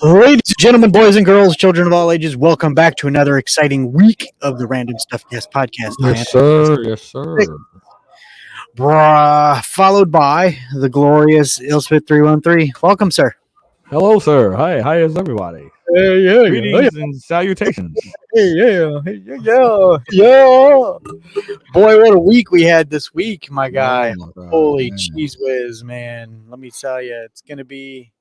Ladies and gentlemen, boys and girls, children of all ages, welcome back to another exciting week of the Random Stuffcast podcast. I am Yes, sir. Yes, sir. followed by the glorious Ilsmith313. Welcome, sir. Hello, sir. Hi. Hi, is everybody? Hey, yeah, Greetings and salutations. yeah. Boy, what a week we had this week, my Oh guy. my God, Holy man. cheese whiz, man. Let me tell you, it's going to be,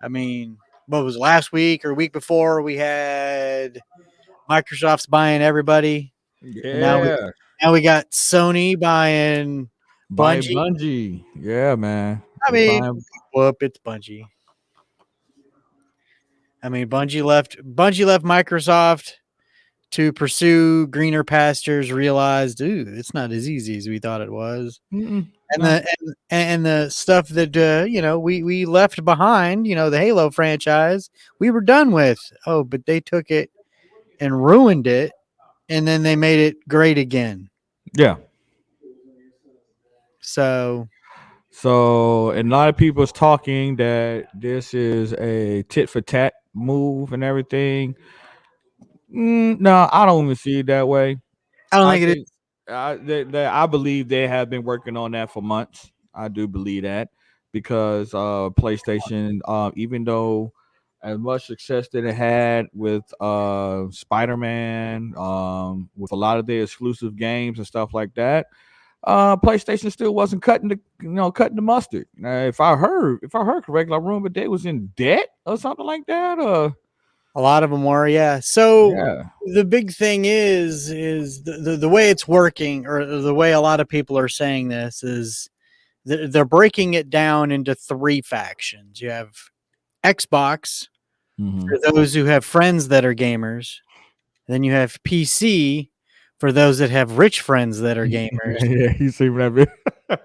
I mean, what was it, last week or week before we had Microsoft's buying everybody, and Yeah. now we got Sony buying By Bungie. Bungie. Yeah, man. I mean, Buying- whoop, it's Bungie. I mean, Bungie left Microsoft to pursue greener pastures. Realized, ooh, it's not as easy as we thought it was. And no. the stuff that we left behind, the Halo franchise, we were done with. Oh, but they took it and ruined it, and then they made it great again. Yeah. So So, and a lot of people's talking that this is a tit for tat move and everything. No, I don't even see it that way. I don't I think it is. think I believe they have been working on that for months. I do believe that because PlayStation, even though as much success that it had with Spider-Man, with a lot of their exclusive games and stuff like that, PlayStation still wasn't cutting the mustard. If I heard correctly, I remember they was in debt or something like that. A lot of them were, yeah. So Yeah, the big thing is the way it's working, or the way a lot of people are saying this is they're breaking it down into three factions. You have Xbox hmm for those who have friends that are gamers. Then you have PC for those that have rich friends that are gamers. yeah, you see what I mean?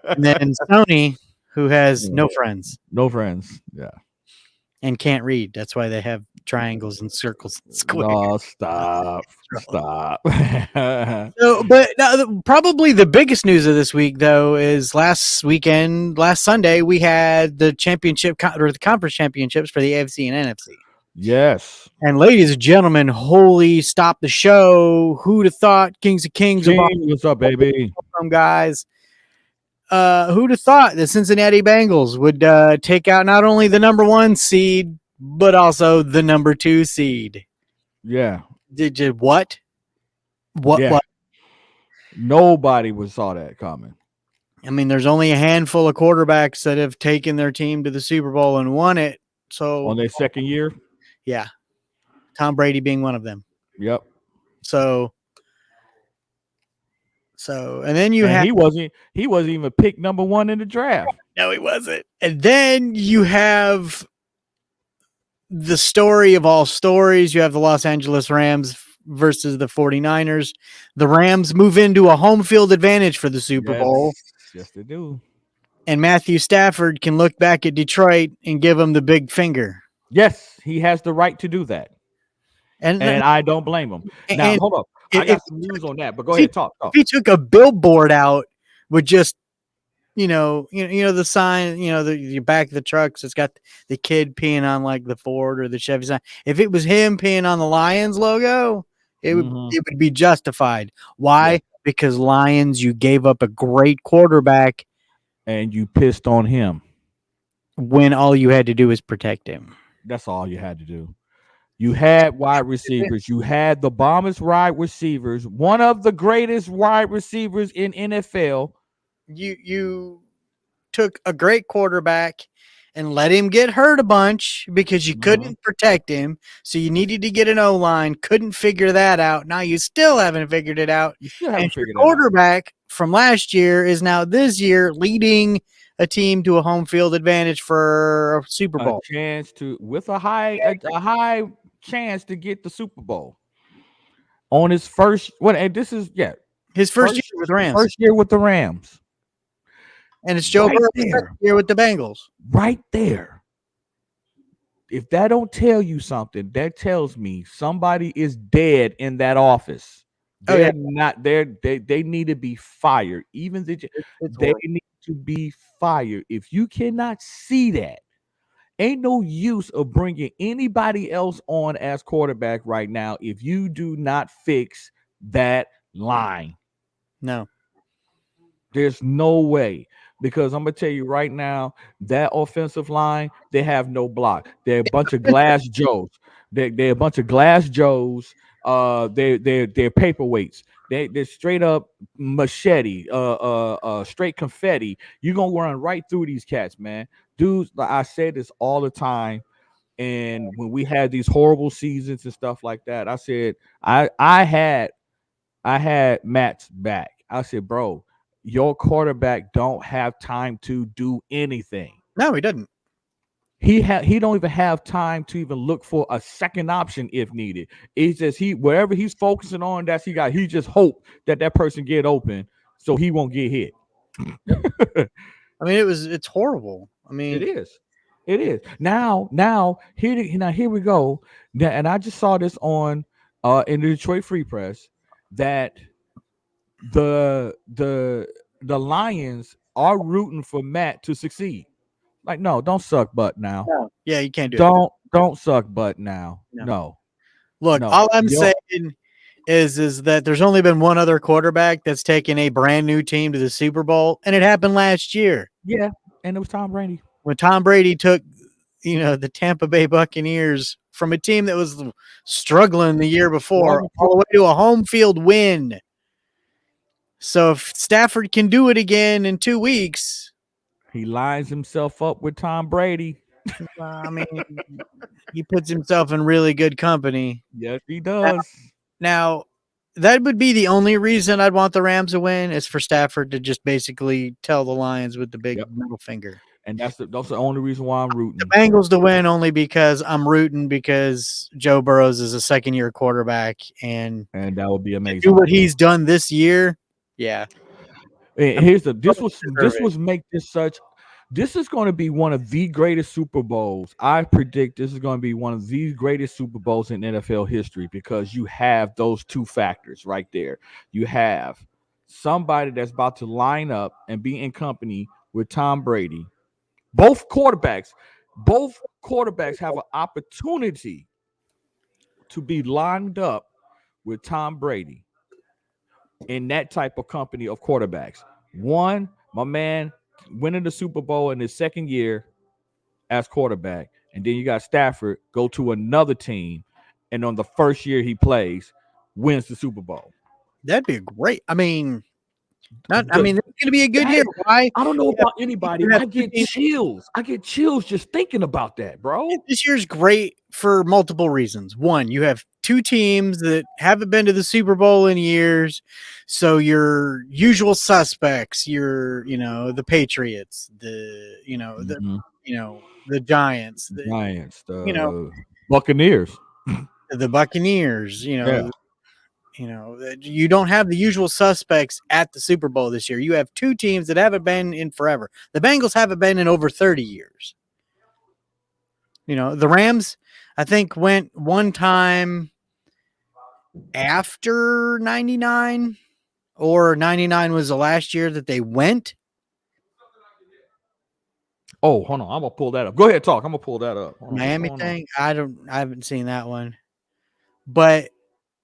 And then Sony, who has no friends No friends. Yeah. and can't read. That's why they have triangles and circles and squares. No, stop. Stop. So, but probably the biggest news of this week, though, is last Sunday, we had the or the conference championships for the AFC and NFC. Yes. And ladies and gentlemen, holy stop the show. Who'd have thought Kings of Kings of King, what's up, baby? awesome guys? Who'd have thought the Cincinnati Bengals would take out not only the number 1 seed, but also the number 2 seed? Yeah. Did you what? What? Yeah. What? Nobody would saw that coming. I mean, there's only a handful of quarterbacks that have taken their team to the Super Bowl and won it. So On their second year. yeah, Tom Brady being one of them. Yep. So, and then you have he wasn't even picked number 1 in the draft. no, he wasn't. And then you have the story of all stories. You have the Los Angeles Rams versus the 49ers. The Rams move into a home field advantage for the Super Bowl. Yes, they do. And Matthew Stafford can look back at Detroit and give them the big finger. Yes, he has the right to do that. And I don't blame him. Now, hold up. I got some news on that, but go ahead, talk. If he took a billboard out with just, the sign, the back of the trucks, it's got the kid peeing on like the Ford or the Chevy sign. If it was him peeing on the Lions logo, it would be justified. Why? Yeah. Because Lions, you gave up a great quarterback. And you pissed on him. When all you had to do was protect him. That's all you had to do. You had wide receivers. You had the bombest wide receivers. One of the greatest wide receivers in NFL. You took a great quarterback and let him get hurt a bunch because you couldn't protect him. So you needed to get an O-line. Couldn't figure that out. Now you still haven't figured it out. You still haven't figured it out. Quarterback from last year is now this year leading a team to a home field advantage for a Super Bowl. A chance to, with a high chance to get the Super Bowl on his first. And this is his first year with the Rams. First year with the Rams, and it's Joe Burrow's first year with the Bengals. Right there. If that don't tell you something, that tells me somebody is dead in that office. They're not there. They need to be fired. They need to be fired. If you cannot see that, Ain't no use of bringing anybody else on as quarterback right now if you do not fix that line. No. There's no way. Because I'm gonna tell you right now, that offensive line, they have no block. They're a bunch of glass Joes. They're a bunch of glass Joes. They're paperweights. They're straight up machete, straight confetti. You're gonna run right through these cats, man. Dudes, like I say this all the time. And when we had these horrible seasons and stuff like that, I said I had Matt's back. I said, bro, your quarterback don't have time to do anything. No, he doesn't. He don't even have time to even look for a second option if needed. It's just wherever he's focusing on, that's he got. He just hope that person get open so he won't get hit. I mean, it's horrible. I It mean, is. It is. Here we go. And I just saw this on in the Detroit Free Press that the Lions are rooting for Matt to succeed. Like, no, don't suck butt now. no. Yeah, you can't do it. Don't suck butt now. No. No. Look, No. all I'm saying is that there's only been one other quarterback that's taken a brand new team to the Super Bowl, and it happened last year. Yeah, and it was Tom Brady. When Tom Brady took, the Tampa Bay Buccaneers from a team that was struggling the year before all the way to a home field win. So if Stafford can do it again in 2 weeks, He lines himself up with Tom Brady. I mean, he puts himself in really good company. Yes, he does. Now, that would be the only reason I'd want the Rams to win is for Stafford to just basically tell the Lions with the big middle finger. And that's the only reason why I'm rooting. The Bengals to win only because I'm rooting because Joe Burrows is a second-year quarterback and that would be amazing. Do what he's done this year. Yeah. This is going to be one of the greatest Super Bowls. I predict this is going to be one of the greatest Super Bowls in NFL history because you have those two factors right there. You have somebody that's about to line up and be in company with Tom Brady. Both quarterbacks have an opportunity to be lined up with Tom Brady in that type of company of quarterbacks. One, my man winning the Super Bowl in his second year as quarterback, and then you got Stafford go to another team, and on the first year he plays, wins the Super Bowl. That'd be great. I mean, it's going to be a good year. Why? I don't know about anybody. I get chills. I get chills just thinking about that, bro. This year's great for multiple reasons. One, you have two teams that haven't been to the Super Bowl in years. So your usual suspects, the Patriots, the Giants, the Buccaneers, the Buccaneers, you don't have the usual suspects at the Super Bowl this year. You have two teams that haven't been in forever. The Bengals haven't been in over 30 years. The Rams, I think, went one time after 99, or 99 was the last year that they went. Oh, hold on. I'm going to pull that up. Go ahead, talk. I'm going to pull that up. Miami thing? I haven't seen that one. But,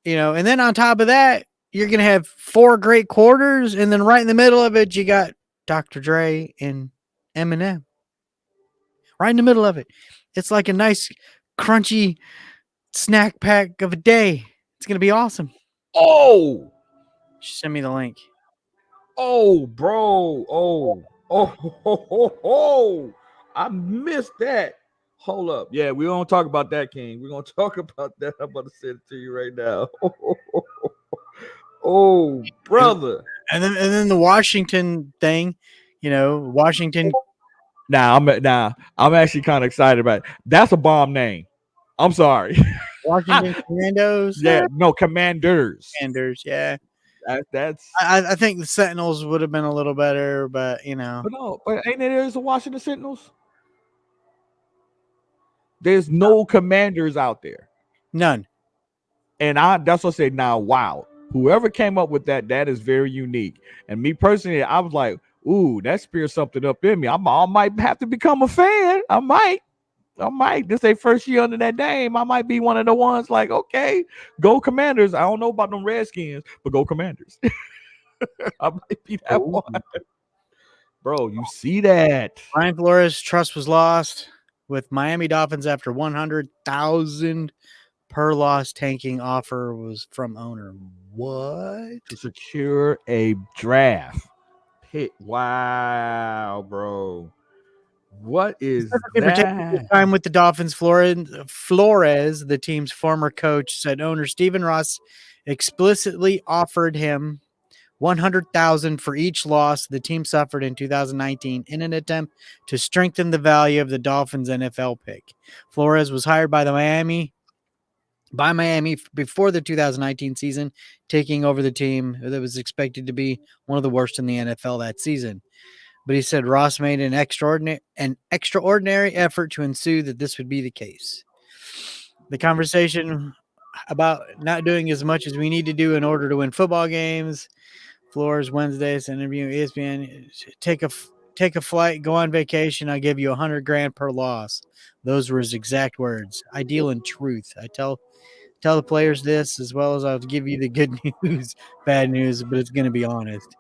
and then on top of that, you're going to have 4 great quarters, and then right in the middle of it, you got Dr. Dre and Eminem. Right in the middle of it. It's like a nice, crunchy snack pack of a day. It's going to be awesome. Oh! Send me the link. Oh, bro. Oh. I missed that. Hold up. Yeah, we don't talk about that, King. We're going to talk about that. I'm about to send it to you right now. Oh, brother. And then the Washington thing, Washington. I'm actually kind of excited about it. That's a bomb name. I'm sorry. Washington Commandos? Yeah, no, Commanders. Commanders, yeah. That's. I think the Sentinels would have been a little better, but But ain't there the Washington Sentinels? There's no Commanders out there. None. And that's what I said. Now, wow, whoever came up with that is very unique. And me personally, I was like, ooh, that spears something up in me. I might have to become a fan. I might. I might. This ain't first year under that name. I might be one of the ones like, okay, go Commanders. I don't know about them Redskins, but go Commanders. I might be that Oh. one. Bro, you see that? Brian Flores' trust was lost with Miami Dolphins after 100,000 per loss tanking offer was from owner. What? To secure a draft pick. Wow, bro. What is Specifically for taking his that? time with the Dolphins, Flores, the team's former coach, said owner Stephen Ross explicitly offered him 100,000 for each loss the team suffered in 2019 in an attempt to strengthen the value of the Dolphins NFL pick. Flores was hired by Miami before the 2019 season, taking over the team that was expected to be one of the worst in the NFL that season. But he said Ross made an extraordinary effort to ensue that this would be the case. The conversation about not doing as much as we need to do in order to win football games. Flores Wednesday's interview ESPN. Take a flight, go on vacation. I'll give you 100 grand per loss. Those were his exact words. I deal in truth. I tell the players this as well as I'll give you the good news, bad news, but it's going to be honest.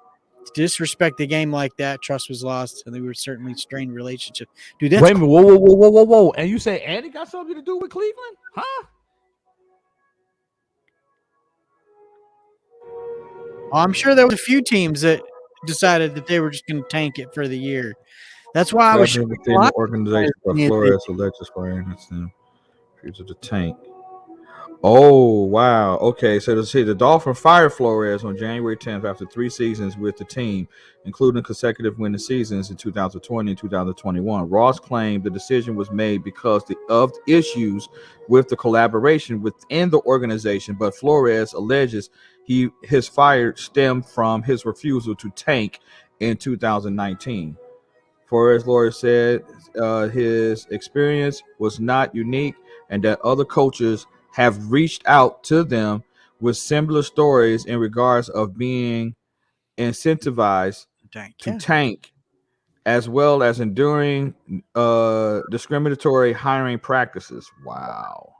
To disrespect the game like that, trust was lost, and they were certainly strained relationship. Dude, that's Wait a minute. Whoa, whoa, whoa, whoa, whoa, whoa. And you say Andy got something to do with Cleveland? Huh? I'm sure there was a few teams that decided that they were just going to tank it for the year. That's why I was shocked. Within the organization by Flores alleged swearing it's them. Future the tank. Oh wow. Okay, so let's see. The Dolphins fired Flores on January 10th after 3 seasons with the team, including consecutive winning seasons in 2020 and 2021. Ross claimed the decision was made because of issues with the collaboration within the organization, but Flores alleges his fire stemmed from his refusal to tank in 2019. Flores' lawyer said his experience was not unique and that other coaches have reached out to them with similar stories in regards of being incentivized to tank, as well as enduring discriminatory hiring practices. Wow.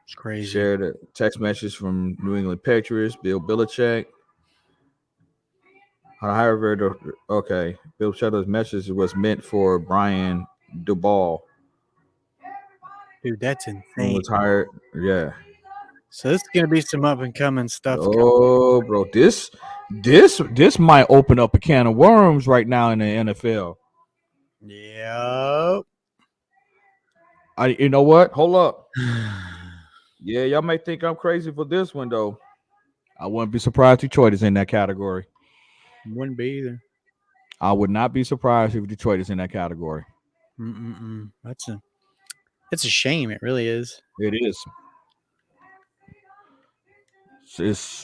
It's crazy. Shared a text message from New England Patriots, Bill Belichick. However, okay, Bill Belichick's message was meant for Brian Duball. Dude, that's Who insane. was hired? Yeah. So this is gonna be some up and coming stuff. Oh, bro, this might open up a can of worms right now in the NFL. Yep. You know what? Hold up. Yeah, y'all may think I'm crazy for this one though. I wouldn't be surprised Detroit is in that category. Wouldn't be either. I would not be surprised if Detroit is in that category. It's a shame. It really is. It is. It's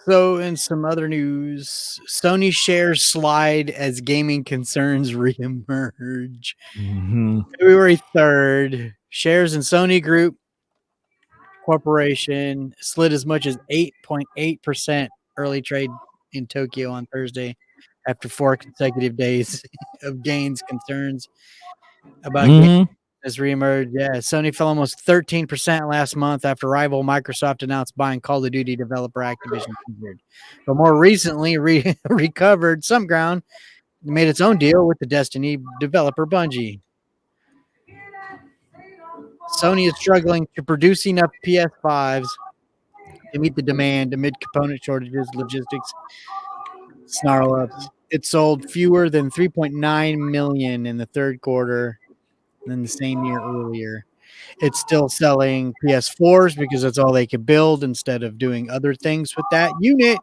So, in some other news, Sony shares slide as gaming concerns reemerge. February 3rd, shares in Sony Group Corporation slid as much as 8.8% early trade in Tokyo on Thursday after 4 consecutive days of gains. Concerns about gaming has reemerged. Yeah, Sony fell almost 13% last month after rival Microsoft announced buying Call of Duty developer Activision Blizzard. But more recently, recovered some ground and made its own deal with the Destiny developer Bungie. Sony is struggling to produce enough PS5s to meet the demand amid component shortages, logistics, snarl-ups. It sold fewer than 3.9 million in the third quarter than the same year earlier. It's still selling PS4s because that's all they could build instead of doing other things with that unit.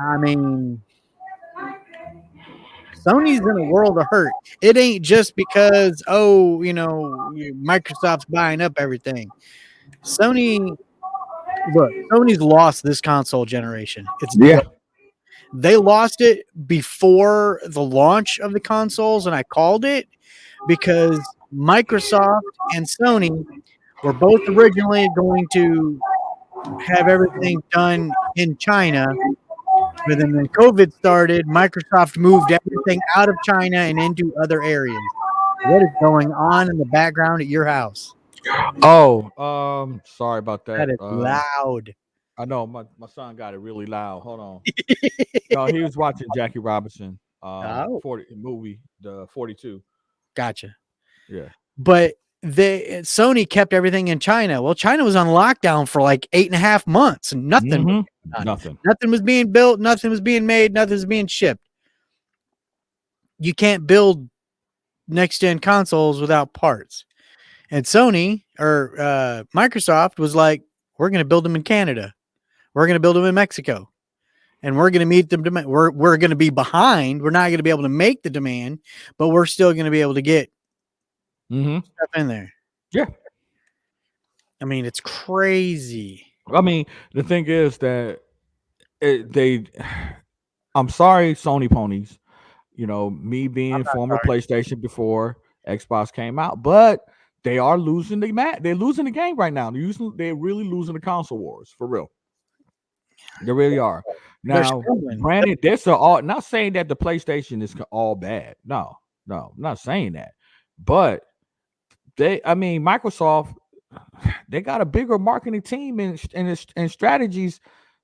I mean, Sony's in a world of hurt. It ain't just because, Microsoft's buying up everything. Sony's lost this console generation. They lost it before the launch of the consoles, and I called it because Microsoft and Sony were both originally going to have everything done in China. But then when COVID started, Microsoft moved everything out of China and into other areas. What is going on in the background at your house? Oh, sorry about That that. is loud. I know my son got it really loud. Hold on. No, he was watching Jackie Robinson, Oh, 40 movie, the 42. gotcha. Yeah. But Sony kept everything in China. Well, China was on lockdown for like 8.5 months, and nothing was Mm-hmm. going on. Nothing. Nothing was being built. Nothing was being made. Nothing was being shipped. You can't build next gen consoles without parts. And Sony or Microsoft was like, we're going to build them in Canada. We're going to build them in Mexico. And we're going to meet them. We're going to be behind. We're not going to be able to make the demand, but we're still going to be able to get Mm-hmm. stuff in there. Yeah. I mean, it's crazy. I mean, the thing is that they. I'm sorry, Sony ponies. You know, me I'm being not former sorry. PlayStation before Xbox came out, but they are losing the match. They're losing the game right now. They're really losing the console wars for real. They really are. They're Now, struggling. granted, this are all not saying that the PlayStation is all bad. No, I'm not saying that. But Microsoft, they got a bigger marketing team and strategies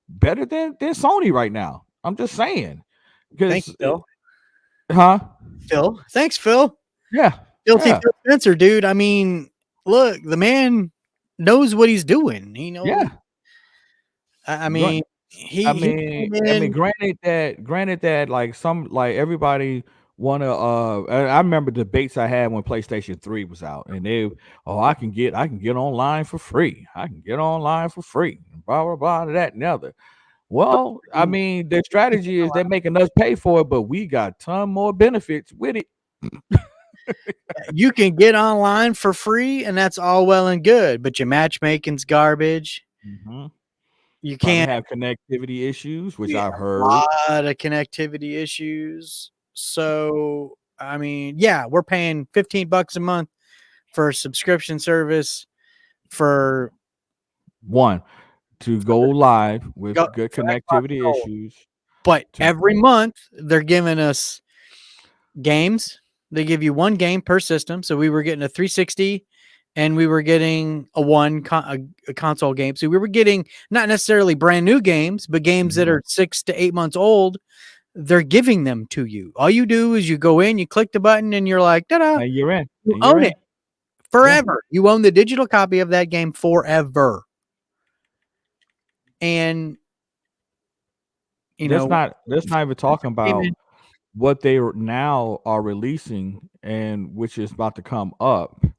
better than Sony right now. I'm just saying. Thank Because you, Phil. Huh? Thanks, Phil. Yeah. Filthy Yeah. Phil Spencer, dude. I mean, look, the man knows what he's doing. He knows. Yeah. I Gra- mean, he came in. granted that like everybody wanna I remember debates I had when PlayStation 3 was out and I can get online for free. I can get online for free. Blah blah blah that and the other. Well, I mean, their strategy is they're making us pay for it, but we got ton more benefits with it. You can get online for free, and that's all well and good, but your matchmaking's garbage. Mm-hmm. You Probably can't. have connectivity issues, which Yeah, I've a heard. lot of connectivity issues. So, I mean, yeah, we're paying $15 a month for a subscription service for One, to go live with good for Xbox connectivity Gold. issues. But To every month they're giving us games. They give you one game per system. So we were getting a 360 and we were getting a console game. So we were getting not necessarily brand new games, but games that are 6 to 8 months old. They're giving them to you. All you do is you go in, you click the button, and you're like, ta-da, and you're in. you And you're own it in. Yeah. forever. You own the digital copy of that game forever. And That's not even talking came in. about what they now are releasing and which is about to come up. And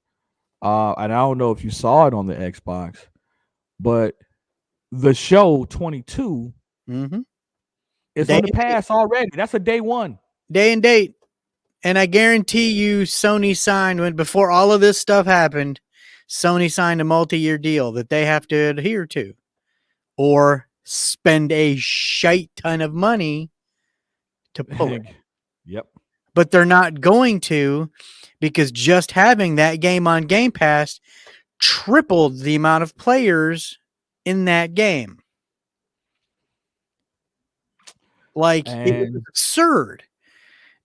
I don't know if you saw it on the Xbox, but the show 22 Mhm. is Day on the and date. pass already. That's a day one. Day and date. And I guarantee you, Sony signed before all of this stuff happened. Sony signed a multi-year deal that they have to adhere to, or spend a shite ton of money to pull it. Yep. But they're not going to, because just having that game on Game Pass tripled the amount of players in that game. Like, it was And absurd.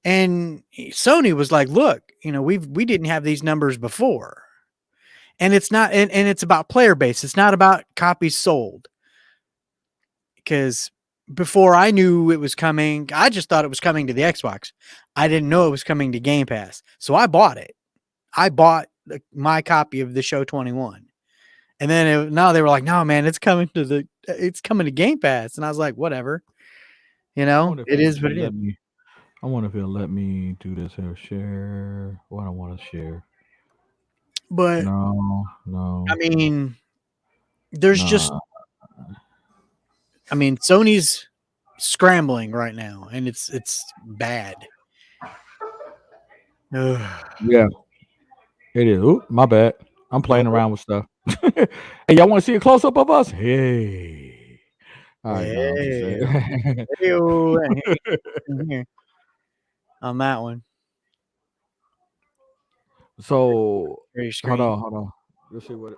And Sony was like, look, we didn't have these numbers before. And it's not, and it's about player base. It's not about copies sold. Because before I knew it was coming, I just thought it was coming to the Xbox. I didn't know it was coming to Game Pass. So I bought it. I bought my copy of the show 21. And then now they were like, no, man, it's coming to Game Pass. And I was like, whatever. I wonder if It is what it is. I wonder if it'll let me do this here. Share. What I want to share. But No. I mean, there's just, Nah. Sony's scrambling right now, and it's bad. Ugh. Yeah, it is. Oop, my bad. I'm playing No. around with stuff. Hey, y'all want to see a close up of us? Hey. All right, no, I'm just Hey, saying. here on that one. So Your hold screen. on. Let's see what's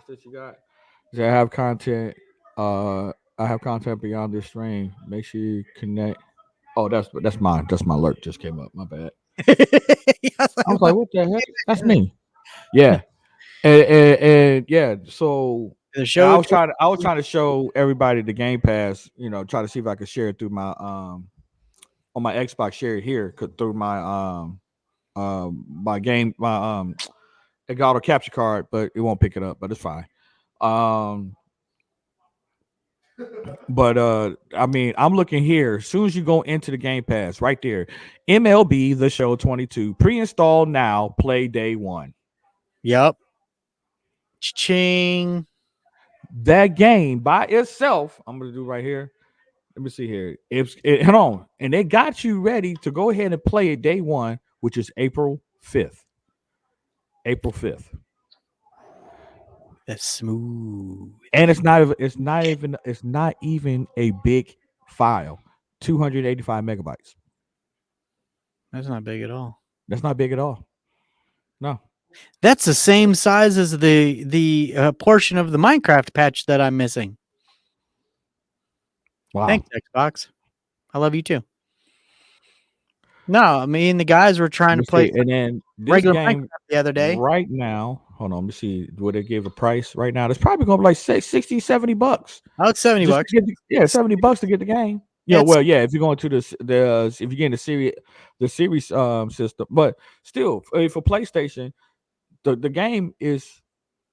this you got? I have content. I have content beyond this stream. Make sure you connect. Oh, that's mine. That's my alert just came up. My bad. Yeah, I was like, what the heck? That's me. Yeah. And yeah, so the show. I was trying to show everybody the Game Pass, try to see if I could share it through my on my Xbox, share it here through my my game my Elgato capture card, but it won't pick it up, but it's fine. Um but I mean, I'm looking here. As soon as you go into the Game Pass, right there, MLB The Show 22, pre-install now, play day one. Yep. Ching. That game by itself, I'm gonna do right here. Let me see here. Hold on, and they got you ready to go ahead and play it day one, which is April 5th. April 5th. That's smooth. And it's not even a big file. 285 megabytes. That's not big at all. That's not big at all. No. That's the same size as the portion of the Minecraft patch that I'm missing. Wow. Thanks, Xbox. I love you too. No, I mean the guys were trying to play and then this regular game Minecraft the other day. right now, hold on, let me see what they gave a price right now. It's probably gonna be like 60, 70 bucks. Oh, it's $70. Yeah, 70 bucks to get the game. Yeah, It's- well, yeah, if you're going to if you're getting the series system, but still for PlayStation, the game is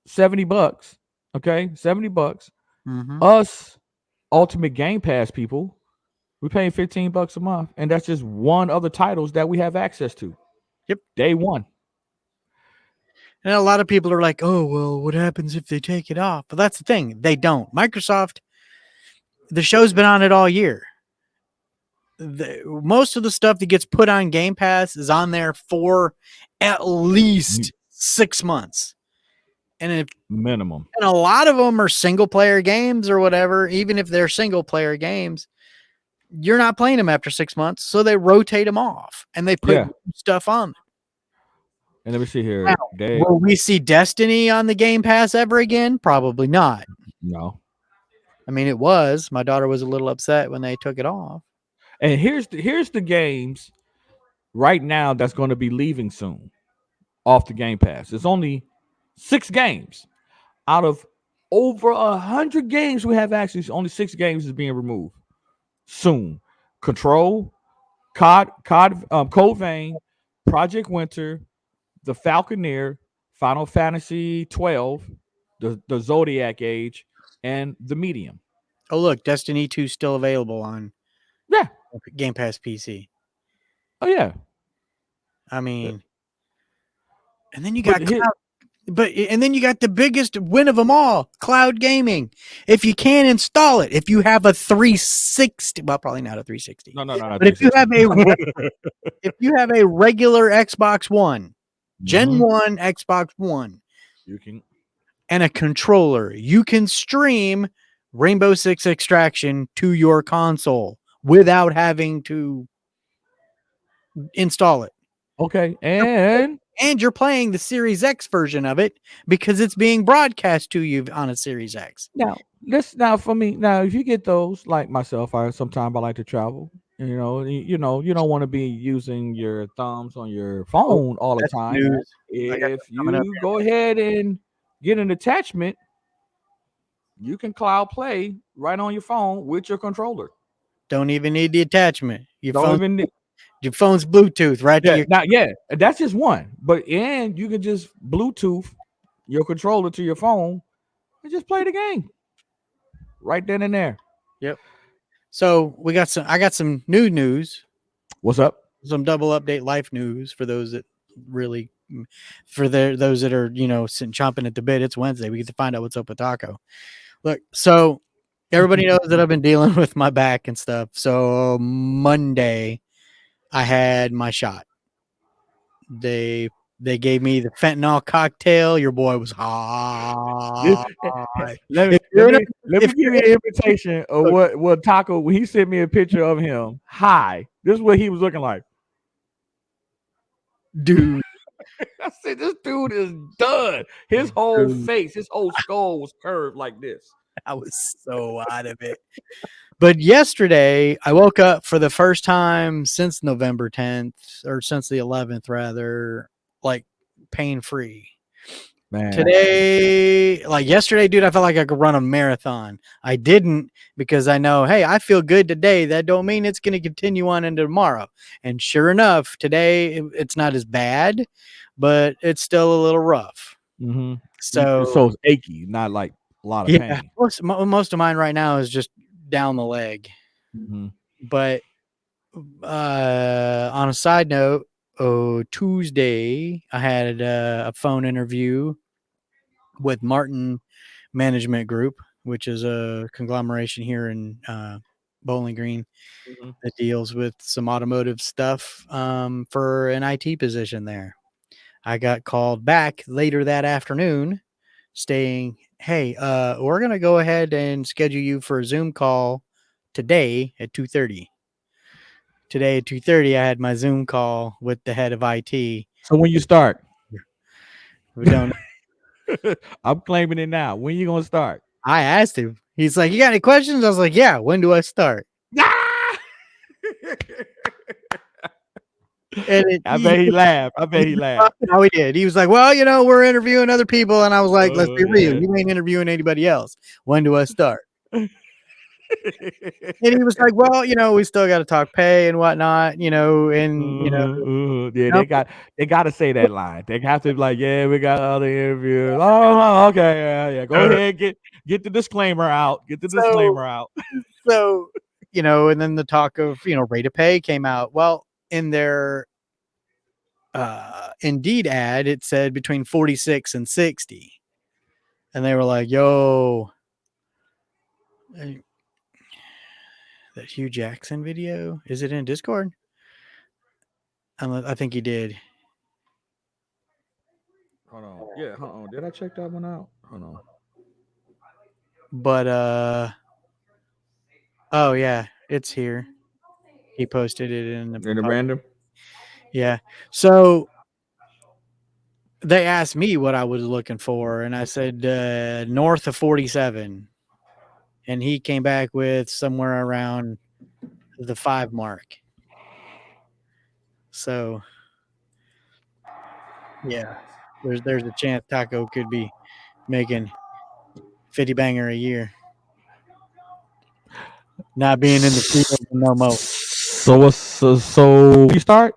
70 bucks. Okay, 70 bucks. Mhm. Us Ultimate Game Pass people, we're paying 15 bucks a month, and that's just one of the titles that we have access to. Yep. Day one. And a lot of people are like, "Oh, well, what happens if they take it off?" But that's the thing. They don't. Microsoft, the show's been on it all year. Most of the stuff that gets put on Game Pass is on there for at least 6 months. And Minimum. a lot of them are single player games or whatever. Even if they're single player games, you're not playing them after 6 months. So they rotate them off and they put stuff on. And let me see here. Now, will we see Destiny on the Game Pass ever again? Probably not. No. I mean, it was. My daughter was a little upset when they took it off. And here's the games right now that's going to be leaving soon off the Game Pass. It's only 6 games out of over 100 games we have access. Only 6 games is being removed soon. Control, Code Vein, Project Winter, The Falconeer, Final Fantasy 12, the Zodiac Age, and The Medium. Oh, look, Destiny 2 is still available on Game Pass PC. Oh, yeah. I mean, and then you got and then you got the biggest win of them all, cloud gaming. If you can install it, if you have a 360, well, probably not a 360. No. But if you have a regular Xbox One, Gen 1 Xbox One, you can, and a controller, you can stream Rainbow Six Extraction to your console without having to install it. Okay, and you're playing the Series X version of it because it's being broadcast to you on a Series X. Now for me, if you get those like myself, sometimes I like to travel. You don't want to be using your thumbs on your phone all the time. If you go ahead and get an attachment, you can cloud play right on your phone with your controller. Don't even need the attachment. Your phone's Bluetooth right to your. That's just one. And you can just Bluetooth your controller to your phone and just play the game right then and there. Yep. So I got some new news. What's up? Some double update life news for those that really, those that are sitting chomping at the bit. It's Wednesday. We get to find out what's up with Taco. Look, so everybody knows that I've been dealing with my back and stuff. So Monday, I had my shot. They gave me the fentanyl cocktail. Your boy was hot. Let me give you an invitation of what Taco, when he sent me a picture of him high. This is what he was looking like. Dude. I said, this dude is done. His whole face, his whole skull was curved like this. I was so out of it. But yesterday, I woke up for the first time since November 10th, or since the 11th, rather, like pain free. Man, Today, like yesterday, dude, I felt like I could run a marathon. I didn't because I know, hey, I feel good today. That don't mean it's going to continue on into tomorrow. And sure enough, today it's not as bad, but it's still a little rough. mm-hmm. So So it's achy, not like a lot of yeah, pain. most of mine right now is just down the leg. Mm-hmm. But on a side note, Tuesday I had a phone interview with Martin Management Group, which is a conglomeration here in Bowling Green Mm-hmm. that deals with some automotive stuff for an IT position there. I got called back later that afternoon saying, hey, we're going to go ahead and schedule you for a Zoom call today at 2:30. Today at 2:30, I had my Zoom call with the head of IT. So when you start, We don't. I'm claiming it now. When you gonna start? I asked him. He's like, "You got any questions?" I was like, "Yeah." When do I start? Ah! And I bet he laughed. I bet he laughed. no, he did. He was like, "Well, we're interviewing other people," and I was like, "Let's Oh be real. yeah. You ain't interviewing anybody else. When do I start?" And he was like, "Well, we still got to talk pay and whatnot, and Yeah, no, they gotta say that line. They have to be like, yeah, we got other interviews. Oh, okay, yeah. Go ahead, get the disclaimer out. Get the so disclaimer out. so and then the talk of rate of pay came out. Well, in their Indeed ad, it said between 46 and 60, and they were like, "Yo, that Hugh Jackson video, is it in Discord?" I think he did. Hold on. Yeah, hold on. Did I check that one out? Hold on. But oh yeah, it's here. He posted it in the In the random. yeah. So they asked me what I was looking for, and I said north of 47, and he came back with somewhere around the 5 mark. So yeah, there's a chance Taco could be making 50 banger a year, not being in the field no more. So what's so you start?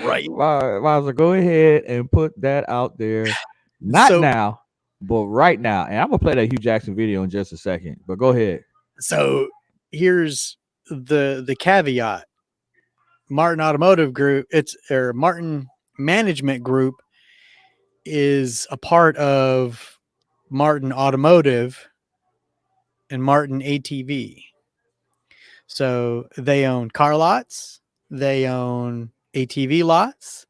Right. Might as well go ahead and put that out there. Not So now, but right now. And I'm gonna play that Hugh Jackson video in just a second. But go ahead. so here's the caveat. Martin Automotive Group, or Martin Management Group is a part of Martin Automotive and Martin ATV. So they own car lots, they own ATV lots.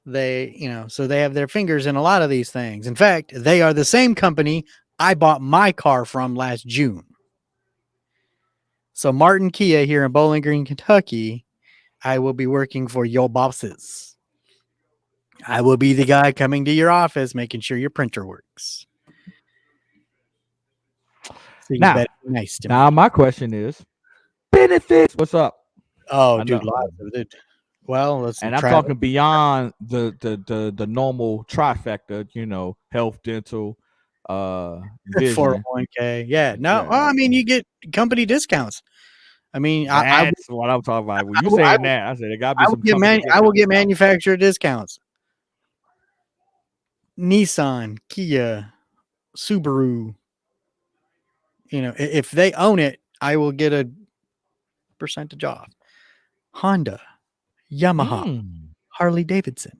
So they have their fingers in a lot of these things. In fact, they are the same company I bought my car from last June. So Martin Kia here in Bowling Green, Kentucky, I will be working for your bosses. I will be the guy coming to your office, making sure your printer works. So you Now, better be nice to now me. my question is benefits. What's up? Oh, I dude, know. lots of it. Well, let's see. And I'm Travel talking beyond the normal trifecta, health, dental, vision. 401k. Yeah. No, Yeah. well, I mean, you get company discounts. I mean, That's what I'm talking about. When you saying that, I said there gotta be some company I will get discounts. manufacturer discounts. Nissan, Kia, Subaru. If they own it, I will get a percentage off. Honda, Yamaha, Mm. Harley Davidson.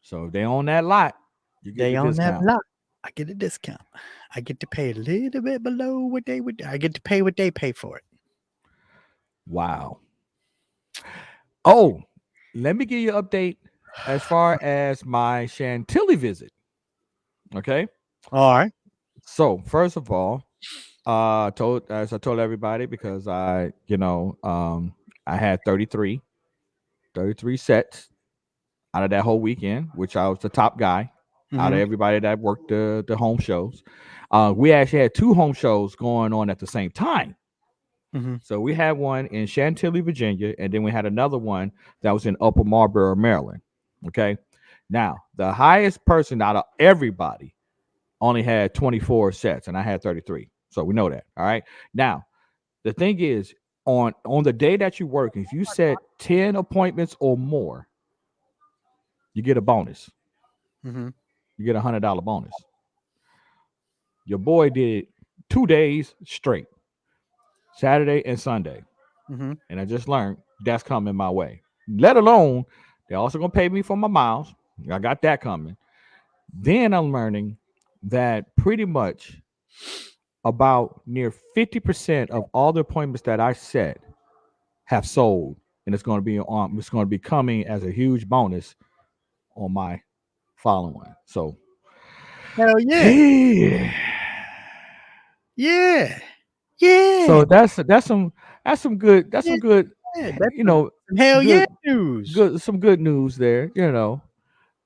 So if they own that lot, you get They the own that discount. lot. I get a discount. I get to pay a little bit below what they would. I get to pay what they pay for it. Wow. Oh, let me give you an update as far as my Chantilly visit. Okay. All right. So first of all, I told everybody because I had 33 sets out of that whole weekend, which I was the top guy. out of everybody that worked the home shows. We actually had 2 home shows going on at the same time. So we had one in Chantilly, Virginia, and then we had another one that was in Upper Marlboro, Maryland. Okay. Now, the highest person out of everybody only had 24 sets, and I had 33. So we know that. All right. Now, the thing is, on the day that you work, if you set 10 appointments or more, you get a bonus. You get $100 bonus. Your boy did 2 days straight, Saturday and Sunday. And I just learned that's coming my way. Let alone, they're also going to pay me for my miles. I got that coming. Then I'm learning that pretty much about near 50% of all the appointments that I set have sold, and it's going to be coming as a huge bonus on my following one. So, hell yeah, yeah. So that's some good you know, hell good yeah news. good news there, you know.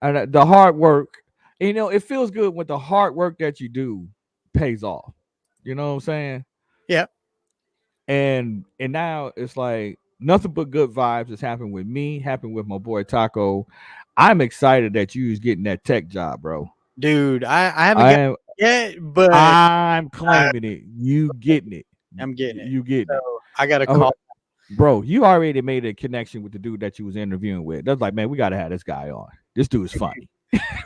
And the hard work, you know, it feels good when the hard work that you do pays off. You know what I'm saying? Yeah. And now it's like nothing but good vibes has happened with me, happened with my boy Taco. I'm excited that you was getting that tech job, bro. Dude, I haven't got it yet, but I'm claiming it. You getting it. I'm getting it. You getting it. I got to call. Bro, you already made a connection with the dude that you was interviewing with. That's like, man, we gotta have this guy on. This dude is funny.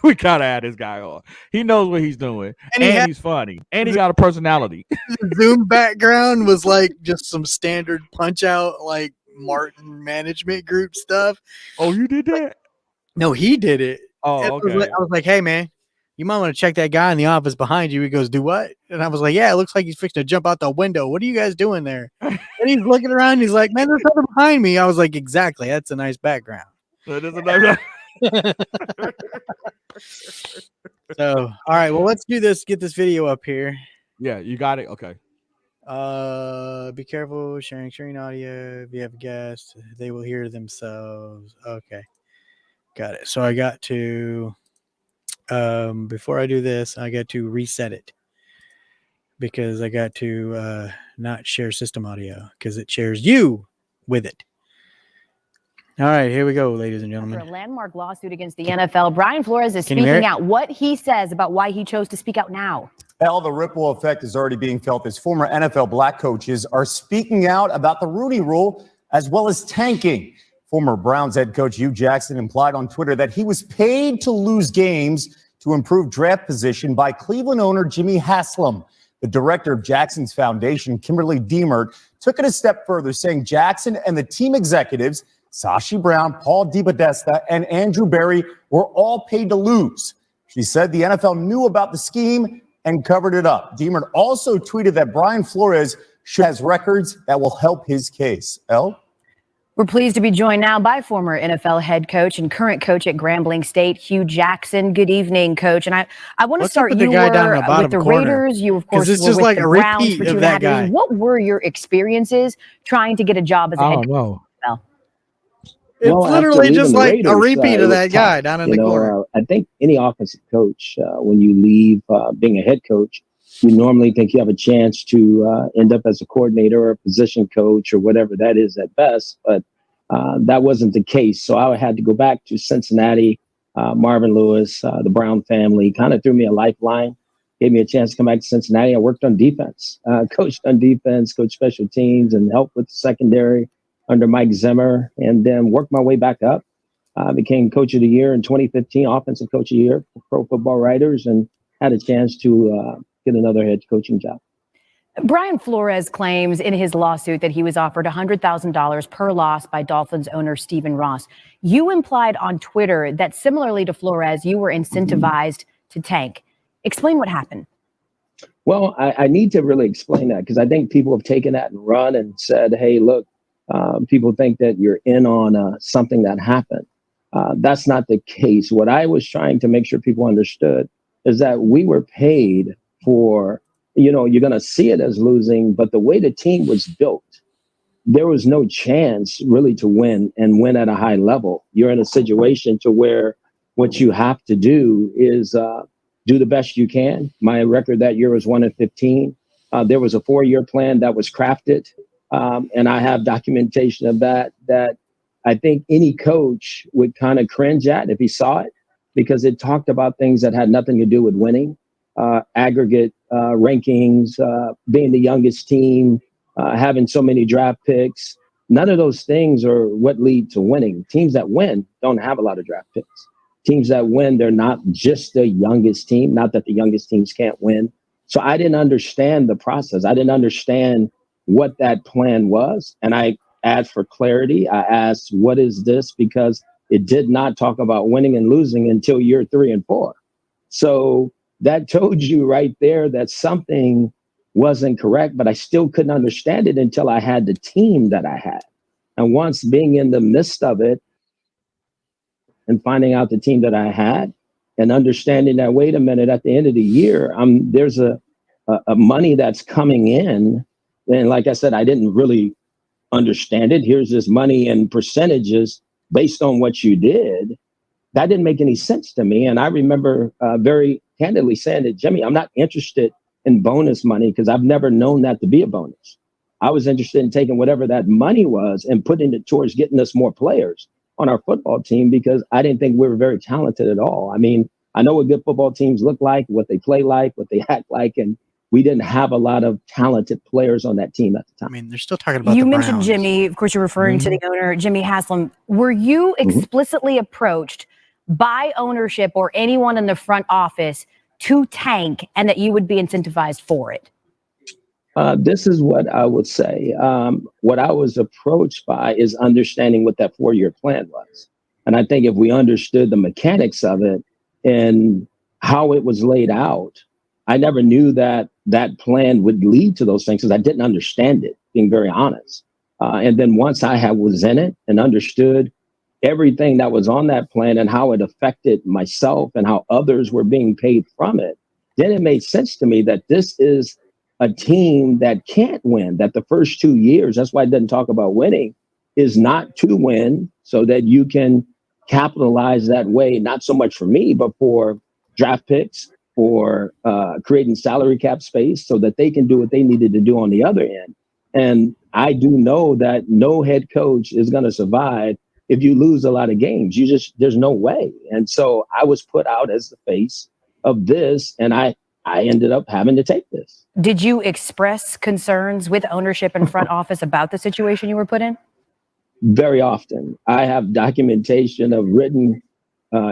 We gotta have this guy on. He knows what he's doing, and he's funny, and he got a personality. The Zoom background was like just some standard punch out, like Martin management group stuff. Oh, you did that? No, he did it. Oh, okay. I was like, hey man, you might want to check that guy in the office behind you. He goes, do what? And I was like, yeah, it looks like he's fixing to jump out the window. What are you guys doing there? And he's looking around. He's like, man, there's something behind me. I was like, exactly. That's a nice background. That is a nice. So, all right. Well, let's do this. Get this video up here. Yeah, you got it. Okay. Be careful sharing audio. If you have a guest, they will hear themselves. Okay. Got it. So I got to, before I do this, I got to reset it because I got to not share system audio because it shares you with it. All right, here we go, ladies and gentlemen. After a landmark lawsuit against the NFL, Brian Flores is speaking out. What he says about why he chose to speak out now. Well, the ripple effect is already being felt as former NFL black coaches are speaking out about the Rooney Rule as well as tanking. Former Browns head coach Hugh Jackson implied on Twitter that he was paid to lose games to improve draft position by Cleveland owner Jimmy Haslam. The director of Jackson's foundation, Kimberly Deemert, took it a step further, saying Jackson and the team executives, Sashi Brown, Paul DePodesta, and Andrew Berry, were all paid to lose. She said the NFL knew about the scheme and covered it up. Deemert also tweeted that Brian Flores has records that will help his case. Elle? We're pleased to be joined now by former NFL head coach and current coach at Grambling State, Hugh Jackson. Good evening, Coach. And I want to start. You were with the Raiders. You, of course, were with the Browns for 2.5 years. What were your experiences trying to get a job as a head coach? It's literally just like Raiders, a repeat of that guy down in the corner. I think any offensive coach, when you leave being a head coach, you normally think you have a chance to end up as a coordinator or a position coach or whatever that is at best. But that wasn't the case. So I had to go back to Cincinnati. Marvin Lewis, the Brown family, kind of threw me a lifeline, gave me a chance to come back to Cincinnati. I worked on defense, coached on defense, coached special teams, and helped with the secondary under Mike Zimmer, and then worked my way back up. Became coach of the year in 2015, offensive coach of the year for Pro Football Writers, and had a chance to get another head coaching job. Brian Flores claims in his lawsuit that he was offered $100,000 per loss by Dolphins owner Stephen Ross. You implied on Twitter that similarly to Flores, you were incentivized to tank. Explain what happened. Well, I need to really explain that because I think people have taken that and run and said, hey, look, people think that you're in on something that happened. That's not the case. What I was trying to make sure people understood is that we were paid for, you're going to see it as losing, but the way the team was built, there was no chance really to win and win at a high level. You're in a situation to where what you have to do is do the best you can. My record that year was 1-15. There was a 4-year plan that was crafted, and I have documentation of that I think any coach would kind of cringe at if he saw it, because it talked about things that had nothing to do with winning, aggregate rankings, being the youngest team, having so many draft picks. None of those things are what lead to winning. Teams that win don't have a lot of draft picks. Teams that win, they're not just the youngest team, not that the youngest teams can't win. So I didn't understand the process. I didn't understand what that plan was. And I asked for clarity. I asked, what is this? Because it did not talk about winning and losing until year 3 and 4. So that told you right there that something wasn't correct, but I still couldn't understand it until I had the team that I had. And once being in the midst of it and finding out the team that I had and understanding that, wait a minute, at the end of the year, there's a money that's coming in. And like I said, I didn't really understand it. Here's this money and percentages based on what you did. That didn't make any sense to me. And I remember very candidly saying to Jimmy, I'm not interested in bonus money because I've never known that to be a bonus. I was interested in taking whatever that money was and putting it towards getting us more players on our football team, because I didn't think we were very talented at all. I mean, I know what good football teams look like, what they play like, what they act like, and we didn't have a lot of talented players on that team at the time. I mean, they're still talking about you the mentioned Browns. Jimmy. Of course, you're referring to the owner, Jimmy Haslam. Were you explicitly approached by ownership or anyone in the front office to tank, and that you would be incentivized for it? This is what I would say. What I was approached by is understanding what that 4-year plan was. And I think if we understood the mechanics of it and how it was laid out, I never knew that that plan would lead to those things because I didn't understand it, being very honest. And then once I was in it and understood everything that was on that plan and how it affected myself and how others were being paid from it, then it made sense to me that this is a team that can't win, that the first 2 years, that's why it doesn't talk about winning, is not to win so that you can capitalize that way, not so much for me, but for draft picks, for creating salary cap space so that they can do what they needed to do on the other end. And I do know that no head coach is going to survive if you lose a lot of games. There's no way. And so I was put out as the face of this, and I ended up having to take this. Did you express concerns with ownership and front office about the situation you were put in? Very often. I have documentation of written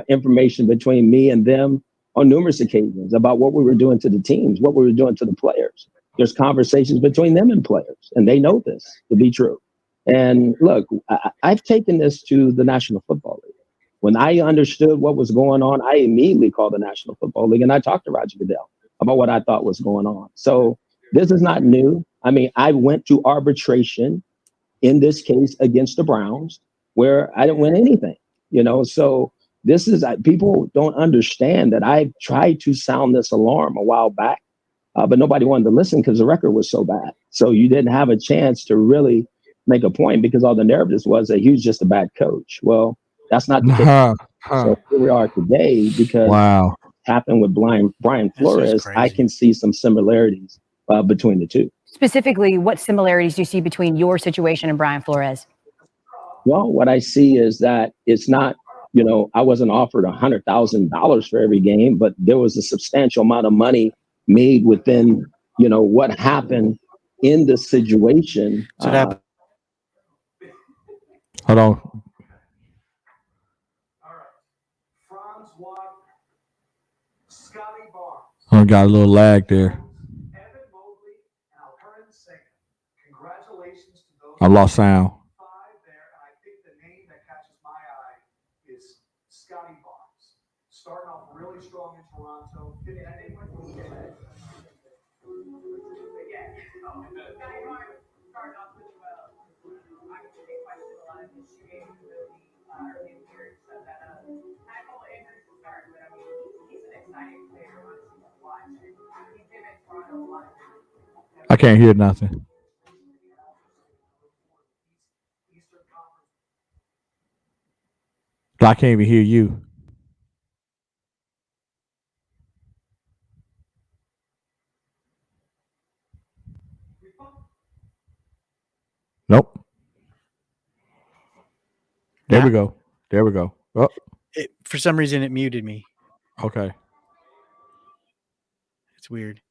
information between me and them on numerous occasions about what we were doing to the teams, what we were doing to the players. There's conversations between them and players, and they know this to be true. And look, I've taken this to the National Football League. When I understood what was going on, I immediately called the National Football League and I talked to Roger Goodell about what I thought was going on. So this is not new. I mean, I went to arbitration in this case against the Browns where I didn't win anything, so this is, people don't understand that I tried to sound this alarm a while back, but nobody wanted to listen because the record was so bad. So you didn't have a chance to really make a point because all the narratives was that he was just a bad coach. Well, that's not the case. So here we are today because what happened with Brian Flores, I can see some similarities between the two. Specifically, what similarities do you see between your situation and Brian Flores? Well, what I see is that it's not, I wasn't offered $100,000 for every game, but there was a substantial amount of money made within, what happened in the situation. So hold on. I got a little lag there. I lost sound. Starting off really strong in Toronto. I can't hear nothing. I can't even hear you. Nope. There we go. There we go. Oh. For some reason, it muted me. Okay. It's weird.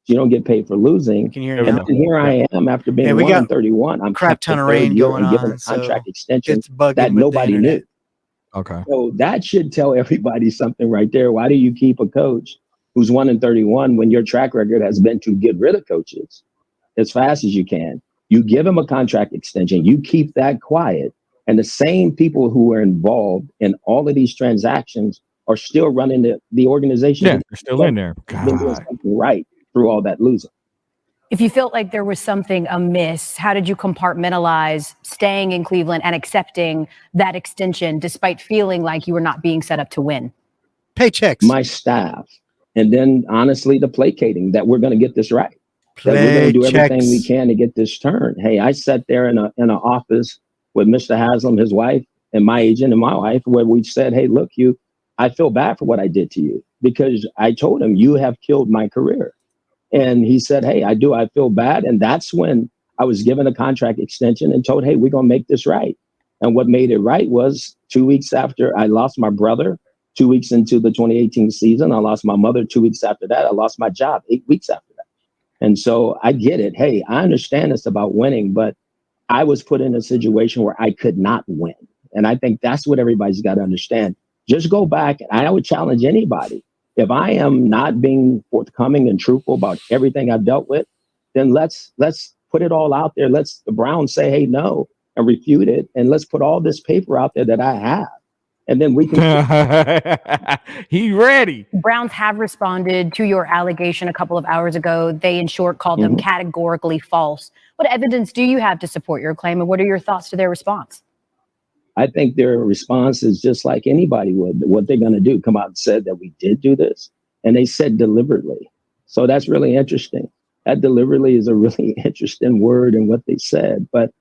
You don't get paid for losing. Can you hear it now? And here I am after being 1-31. I'm crap ton of rain going on, given a contract extension it's bugging that nobody knew. Okay. So that should tell everybody something right there. Why do you keep a coach who's 1-31 when your track record has been to get rid of coaches as fast as you can? You give him a contract extension. You keep that quiet. And the same people who were involved in all of these transactions are still running the organization. Yeah, they're still in there. Doing something right through all that losing. If you felt like there was something amiss, how did you compartmentalize staying in Cleveland and accepting that extension despite feeling like you were not being set up to win? Paychecks. My staff. And then honestly, the placating that we're going to get this right. That we're going to do everything we can to get this turned. Hey, I sat there in an office with Mr. Haslam, his wife, and my agent and my wife, where we said, hey, look, I feel bad for what I did to you, because I told him you have killed my career. And he said, hey, I do. I feel bad. And that's when I was given a contract extension and told, hey, we're going to make this right. And what made it right was 2 weeks after I lost my brother, 2 weeks into the 2018 season, I lost my mother. 2 weeks after that, I lost my job 8 weeks after that. And so I get it. Hey, I understand it's about winning, but I was put in a situation where I could not win. And I think that's what everybody's got to understand. Just go back. And I would challenge anybody. If I am not being forthcoming and truthful about everything I've dealt with, then let's put it all out there. Let's the Browns say, hey, no, and refute it. And let's put all this paper out there that I have. And then we can. He ready. Browns have responded to your allegation a couple of hours ago. They, in short, called them categorically false. What evidence do you have to support your claim, and what are your thoughts to their response? I think their response is just like anybody would. What they're going to do, come out and said that we did do this, and they said deliberately. So that's really interesting. That deliberately is a really interesting word in what they said. But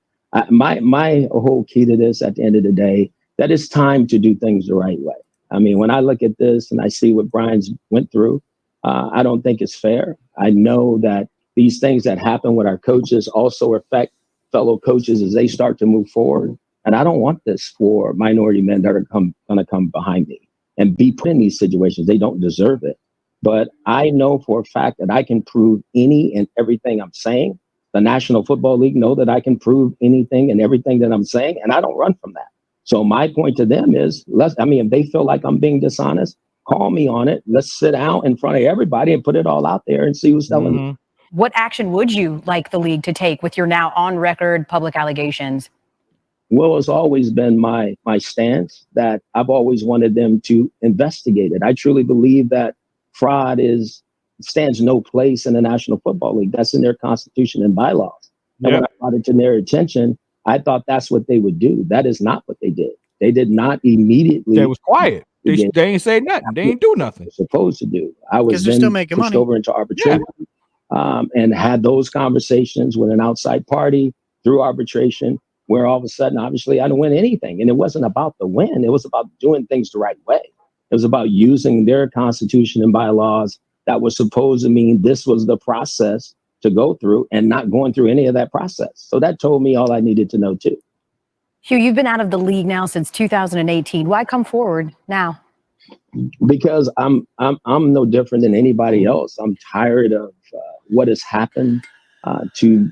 my whole key to this, at the end of the day, that it's time to do things the right way. I mean, when I look at this and I see what Brian's went through, I don't think it's fair. I know that these things that happen with our coaches also affect fellow coaches as they start to move forward. And I don't want this for minority men that are going to come behind me and be put in these situations. They don't deserve it. But I know for a fact that I can prove any and everything I'm saying. The National Football League know that I can prove anything and everything that I'm saying, and I don't run from that. So my point to them is, if they feel like I'm being dishonest, call me on it. Let's sit down in front of everybody and put it all out there and see who's telling me. What action would you like the league to take with your now on record public allegations? Well, it's always been my stance that I've always wanted them to investigate it. I truly believe that fraud stands no place in the National Football League. That's in their constitution and bylaws. And when I brought it to their attention, I thought that's what they would do. That is not what they did. They did not immediately. They was quiet. They ain't say nothing. They ain't do nothing. They're supposed to do. I was then still making pushed money. over into arbitration and had those conversations with an outside party through arbitration, where all of a sudden, obviously, I didn't win anything. And it wasn't about the win. It was about doing things the right way. It was about using their constitution and bylaws that was supposed to mean this was the process to go through, and not going through any of that process. So that told me all I needed to know too. Hugh, you've been out of the league now since 2018. Why come forward now? Because I'm no different than anybody else. I'm tired of what has happened to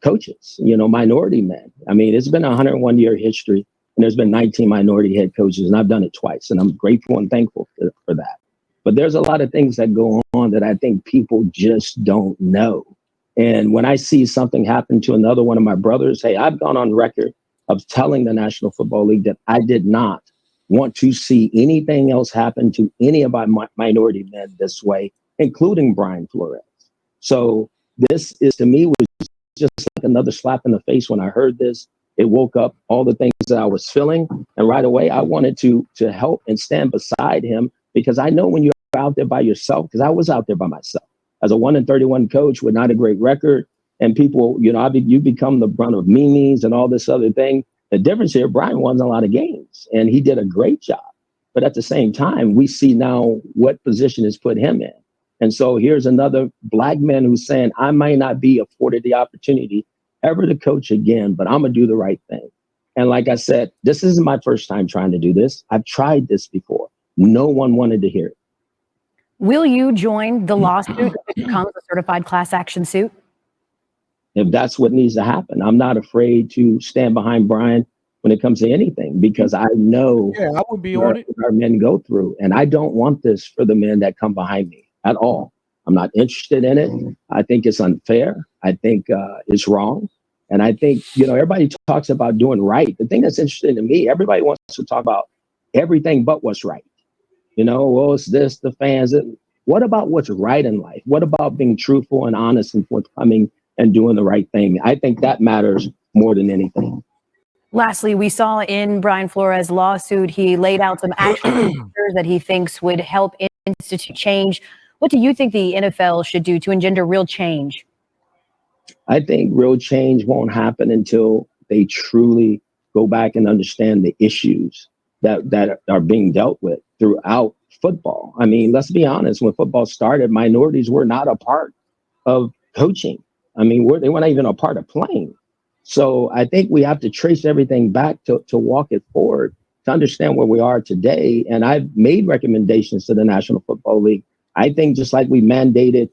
coaches, minority men. I mean, it's been a 101-year history, and there's been 19 minority head coaches, and I've done it twice, and I'm grateful and thankful for that. But there's a lot of things that go on that I think people just don't know. And when I see something happen to another one of my brothers, hey, I've gone on record of telling the National Football League that I did not want to see anything else happen to any of my minority men this way, including Brian Flores. So this is, to me, was just like another slap in the face when I heard this. It woke up all the things that I was feeling. And right away, I wanted to help and stand beside him, because I know when you're out there by yourself, because I was out there by myself as a 1-31 coach with not a great record, and people, you become the brunt of memes and all this other thing. The difference here, Brian won a lot of games, and he did a great job. But at the same time, we see now what position has put him in. And so here's another black man who's saying, I might not be afforded the opportunity ever to coach again, but I'm going to do the right thing. And like I said, this isn't my first time trying to do this. I've tried this before. No one wanted to hear it. Will you join the lawsuit if it becomes a certified class action suit? If that's what needs to happen, I'm not afraid to stand behind Brian when it comes to anything, because I know I would be on it. Our men go through, and I don't want this for the men that come behind me at all. I'm not interested in it. I think it's unfair. I think it's wrong. And I think, everybody talks about doing right. The thing that's interesting to me, everybody wants to talk about everything but what's right. Well, it's this, the fans. What about what's right in life? What about being truthful and honest and forthcoming and doing the right thing? I think that matters more than anything. Lastly, we saw in Brian Flores' lawsuit, he laid out some action that he thinks would help institute change. What do you think the NFL should do to engender real change? I think real change won't happen until they truly go back and understand the issues that are being dealt with throughout football. I mean, let's be honest, when football started, minorities were not a part of coaching. I mean, they weren't even a part of playing. So I think we have to trace everything back to walk it forward, to understand where we are today. And I've made recommendations to the National Football League. I think just like we mandated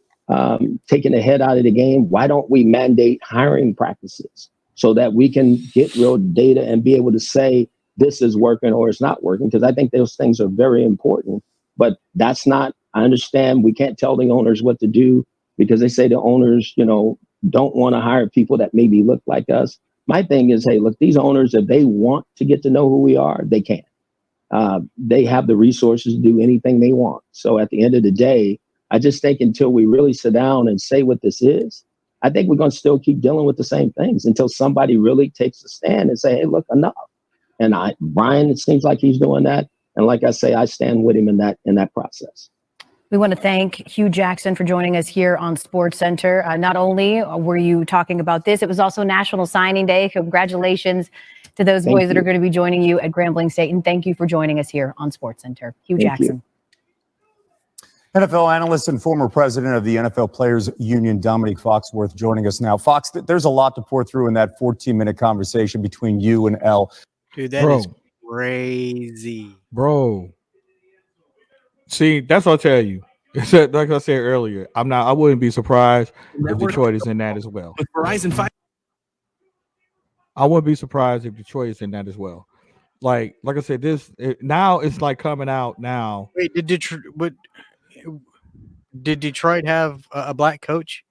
taking the head out of the game, why don't we mandate hiring practices so that we can get real data and be able to say this is working or it's not working? Because I think those things are very important. But that's not, I understand we can't tell the owners what to do, because they say the owners, don't want to hire people that maybe look like us. My thing is, hey, look, these owners, if they want to get to know who we are, they can. They have the resources to do anything they want. So at the end of the day, I just think until we really sit down and say what this is, I think we're going to still keep dealing with the same things until somebody really takes a stand and say, hey, look, enough. And Brian, it seems like he's doing that. And like I say, I stand with him in that process. We want to thank Hugh Jackson for joining us here on SportsCenter. Not only were you talking about this, it was also National Signing Day. Congratulations to those boys that are going to be joining you at Grambling State. And thank you for joining us here on SportsCenter. Hugh Jackson. NFL analyst and former president of the NFL Players Union, Dominique Foxworth, joining us now. Fox, there's a lot to pour through in that 14-minute conversation between you and L. Dude, that is crazy. Bro. See, that's what I'll tell you. Like I said earlier, I wouldn't be surprised if Detroit is in that as well. Verizon 5. I wouldn't be surprised if Detroit is in that as well. Like I said, now it's like coming out now. Wait, did Detroit have a black coach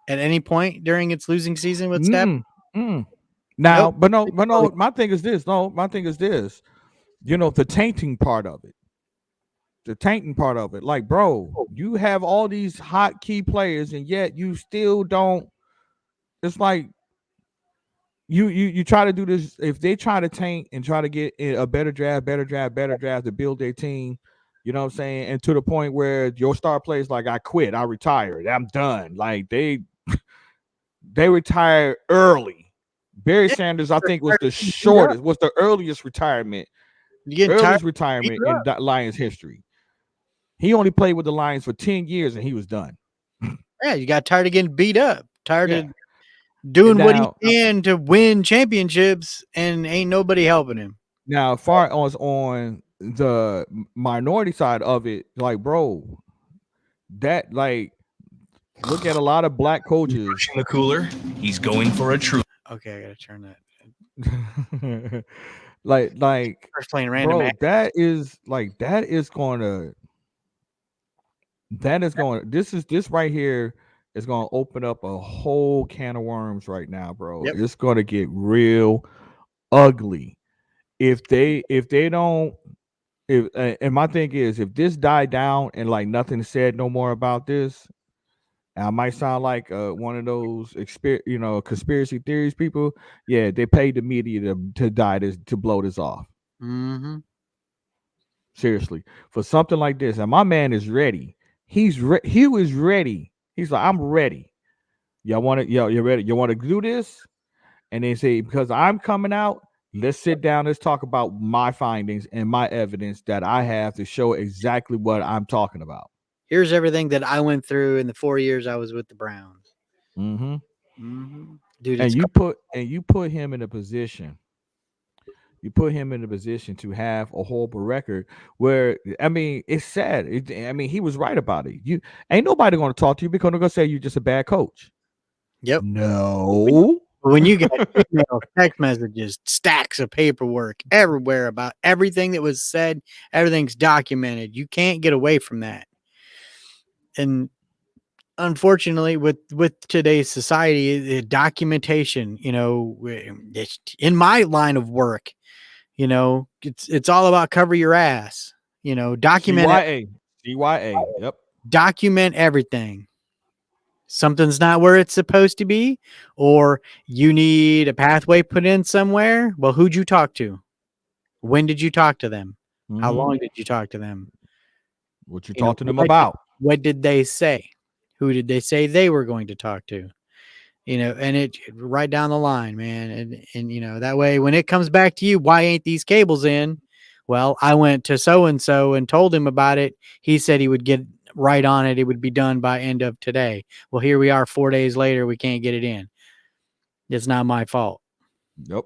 at any point during its losing season with Steph? Now, Nope. but no. My thing is this. The tainting part of it. Like, bro, you have all these hot key players, and yet you still don't. It's like you try to do this. If they try to taint and try to get a better draft to build their team, you know what I'm saying? And to the point where your star players like, I quit, I retired, I'm done. Like they retired early. Barry Sanders, I think, was the earliest retirement. Earliest retirement in Lions history. He only played with the Lions for 10 years and he was done. Yeah, you got tired of getting beat up, tired of doing what he can to win championships, and ain't nobody helping him. Now, as far as on the minority side of it, like, bro, that, like, look at a lot of black coaches. Pushing the cooler, he's going for a true. Okay, I gotta turn that. like first playing random. Bro, that is going. This right here is going to open up a whole can of worms right now, bro. Yep. It's going to get real ugly if they don't. And my thing is, if this died down and like nothing is said no more about this, I might sound like one of those conspiracy theories people. Yeah, they paid the media to blow this off. Mm-hmm. Seriously, for something like this, and my man is ready. He was ready. He's like, I'm ready. Y'all want to? You're ready. You want to do this? And they say, because I'm coming out, let's sit down. Let's talk about my findings and my evidence that I have to show exactly what I'm talking about. here's everything that I went through in the 4 years I was with the Browns. Mm-hmm. Mm-hmm. Dude, And you put him in a position. You put him in a position to have a horrible record where, I mean, it's sad. He was right about it. You ain't nobody going to talk to you because they're going to say you're just a bad coach. Yep. No. When you got emails, text messages, stacks of paperwork everywhere about everything that was said, everything's documented. You can't get away from that. And unfortunately, with today's society, the documentation, it's in my line of work. It's all about cover your ass. Document CYA. Yep. Document everything. Something's not where it's supposed to be, or you need a pathway put in somewhere. Well, who'd you talk to? When did you talk to them? Mm-hmm. How long did you talk to them? What you talked to them about? What did they say? Who did they say they were going to talk to? And it right down the line, man. And that way, when it comes back to you, why ain't these cables in? Well, I went to so-and-so and told him about it. He said he would get right on it. It would be done by end of today. Well, here we are 4 days later. We can't get it in. It's not my fault. Yep.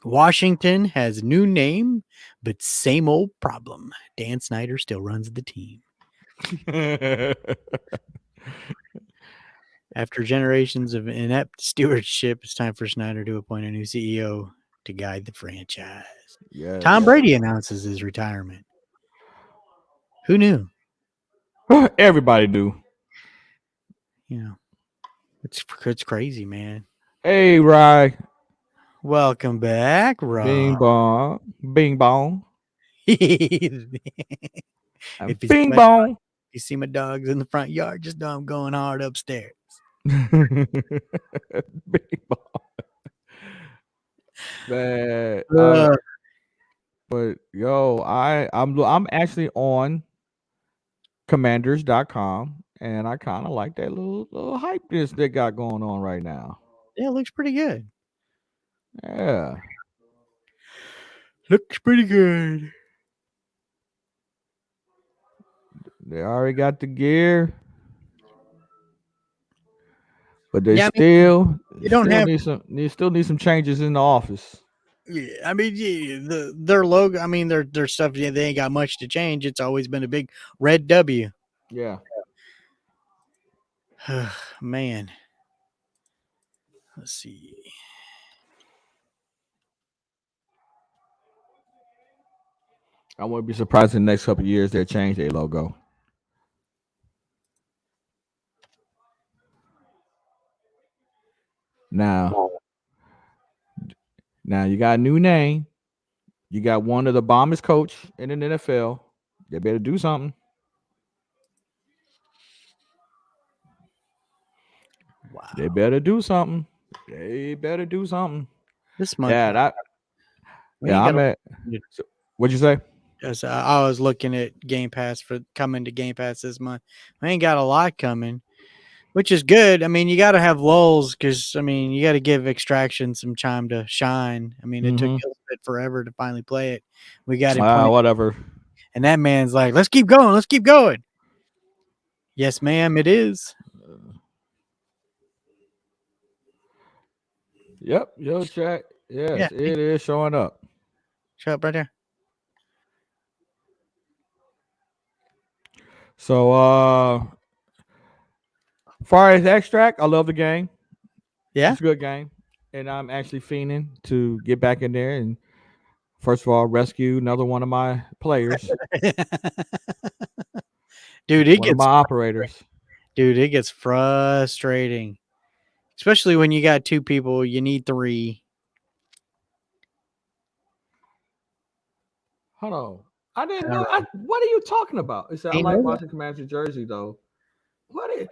Washington has new name, but same old problem. Dan Snyder still runs the team. After generations of inept stewardship, it's time for Snyder to appoint a new CEO to guide the franchise. Yes. Tom Brady announces his retirement. Who knew? Everybody do. It's crazy, man. Hey, Rye. Welcome back, Rob. Bing-bong. Bing-bong. If Bing-bong. you see my dogs in the front yard, just know I'm going hard upstairs. Bing-bong. Man, but yo, I'm actually on commanders.com, and I kind of like that little hypeness they got going on right now. Yeah, it looks pretty good. Yeah. Looks pretty good. They already got the gear. But they still need some changes in the office. Yeah, I mean, their logo. I mean, their stuff. Yeah, they ain't got much to change. It's always been a big red W. Yeah. Man. Let's see. I wouldn't be surprised in the next couple of years they change their logo. Now you got a new name. You got one of the bombest coach in the NFL. They better do something. Wow. They better do something. This month. What'd you say? Yes, I was looking at Game Pass for coming to Game Pass this month. I ain't got a lot coming, which is good. I mean, you got to have lulls because, I mean, you got to give Extraction some time to shine. I mean, it took a bit forever to finally play it. We got it. Whatever. And that man's like, let's keep going. Let's keep going. Yes, ma'am, it is. Yep. Yo, chat. Yes, yeah. It is showing up. Show up right there. So, far as Extract, I love the game. Yeah. It's a good game. And I'm actually fiending to get back in there and, first of all, rescue another one of my players. Dude, one of my operators. Dude, it gets frustrating. Especially when you got two people, you need three. Hold on. I didn't know. What are you talking about? It said, I like watching Commander jersey, though. What is...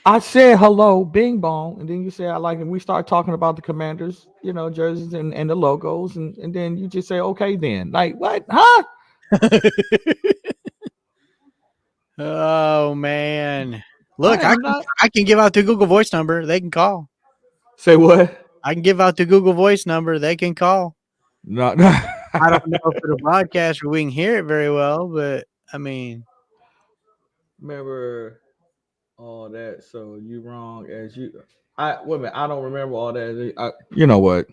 I said hello, Bing Bong, and then you say I like it. We start talking about the Commanders, jerseys and the logos, and then you just say, okay, then. Like, what? Huh? Oh, man. Look, I can give out the Google Voice number. They can call. Say what? I can give out the Google Voice number. They can call. No. I don't know for the broadcast we can hear it very well, but I mean, remember all that. So you wrong as you. Wait a minute. I don't remember all that. You know what?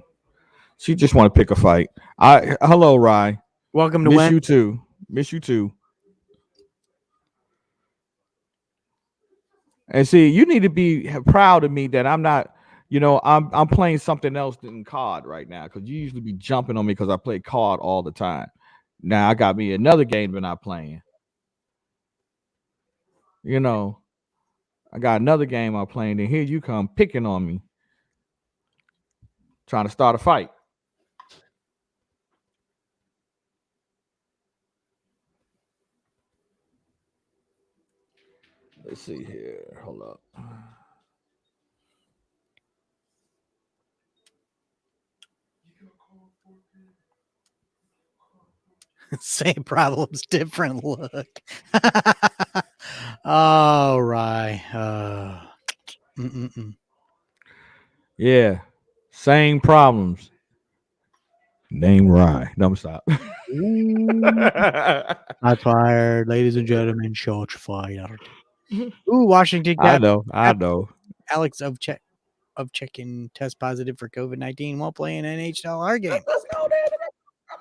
She just want to pick a fight. Hello, Rye. Welcome to Miss you too. Miss you too. And see, you need to be proud of me that I'm not. I'm playing something else than COD right now because you usually be jumping on me because I play COD all the time. Now I got me another game that I'm playing. I got another game I'm playing, and here you come picking on me, trying to start a fight. Let's see here. Hold up. same problems, different look. All right. Yeah, same problems. Name Rye. No, I'm stop. Not fired, ladies and gentlemen. Shots fired. Ooh, Washington. I know. Alex of checking test positive for COVID-19 while playing NHL game. Let's go there.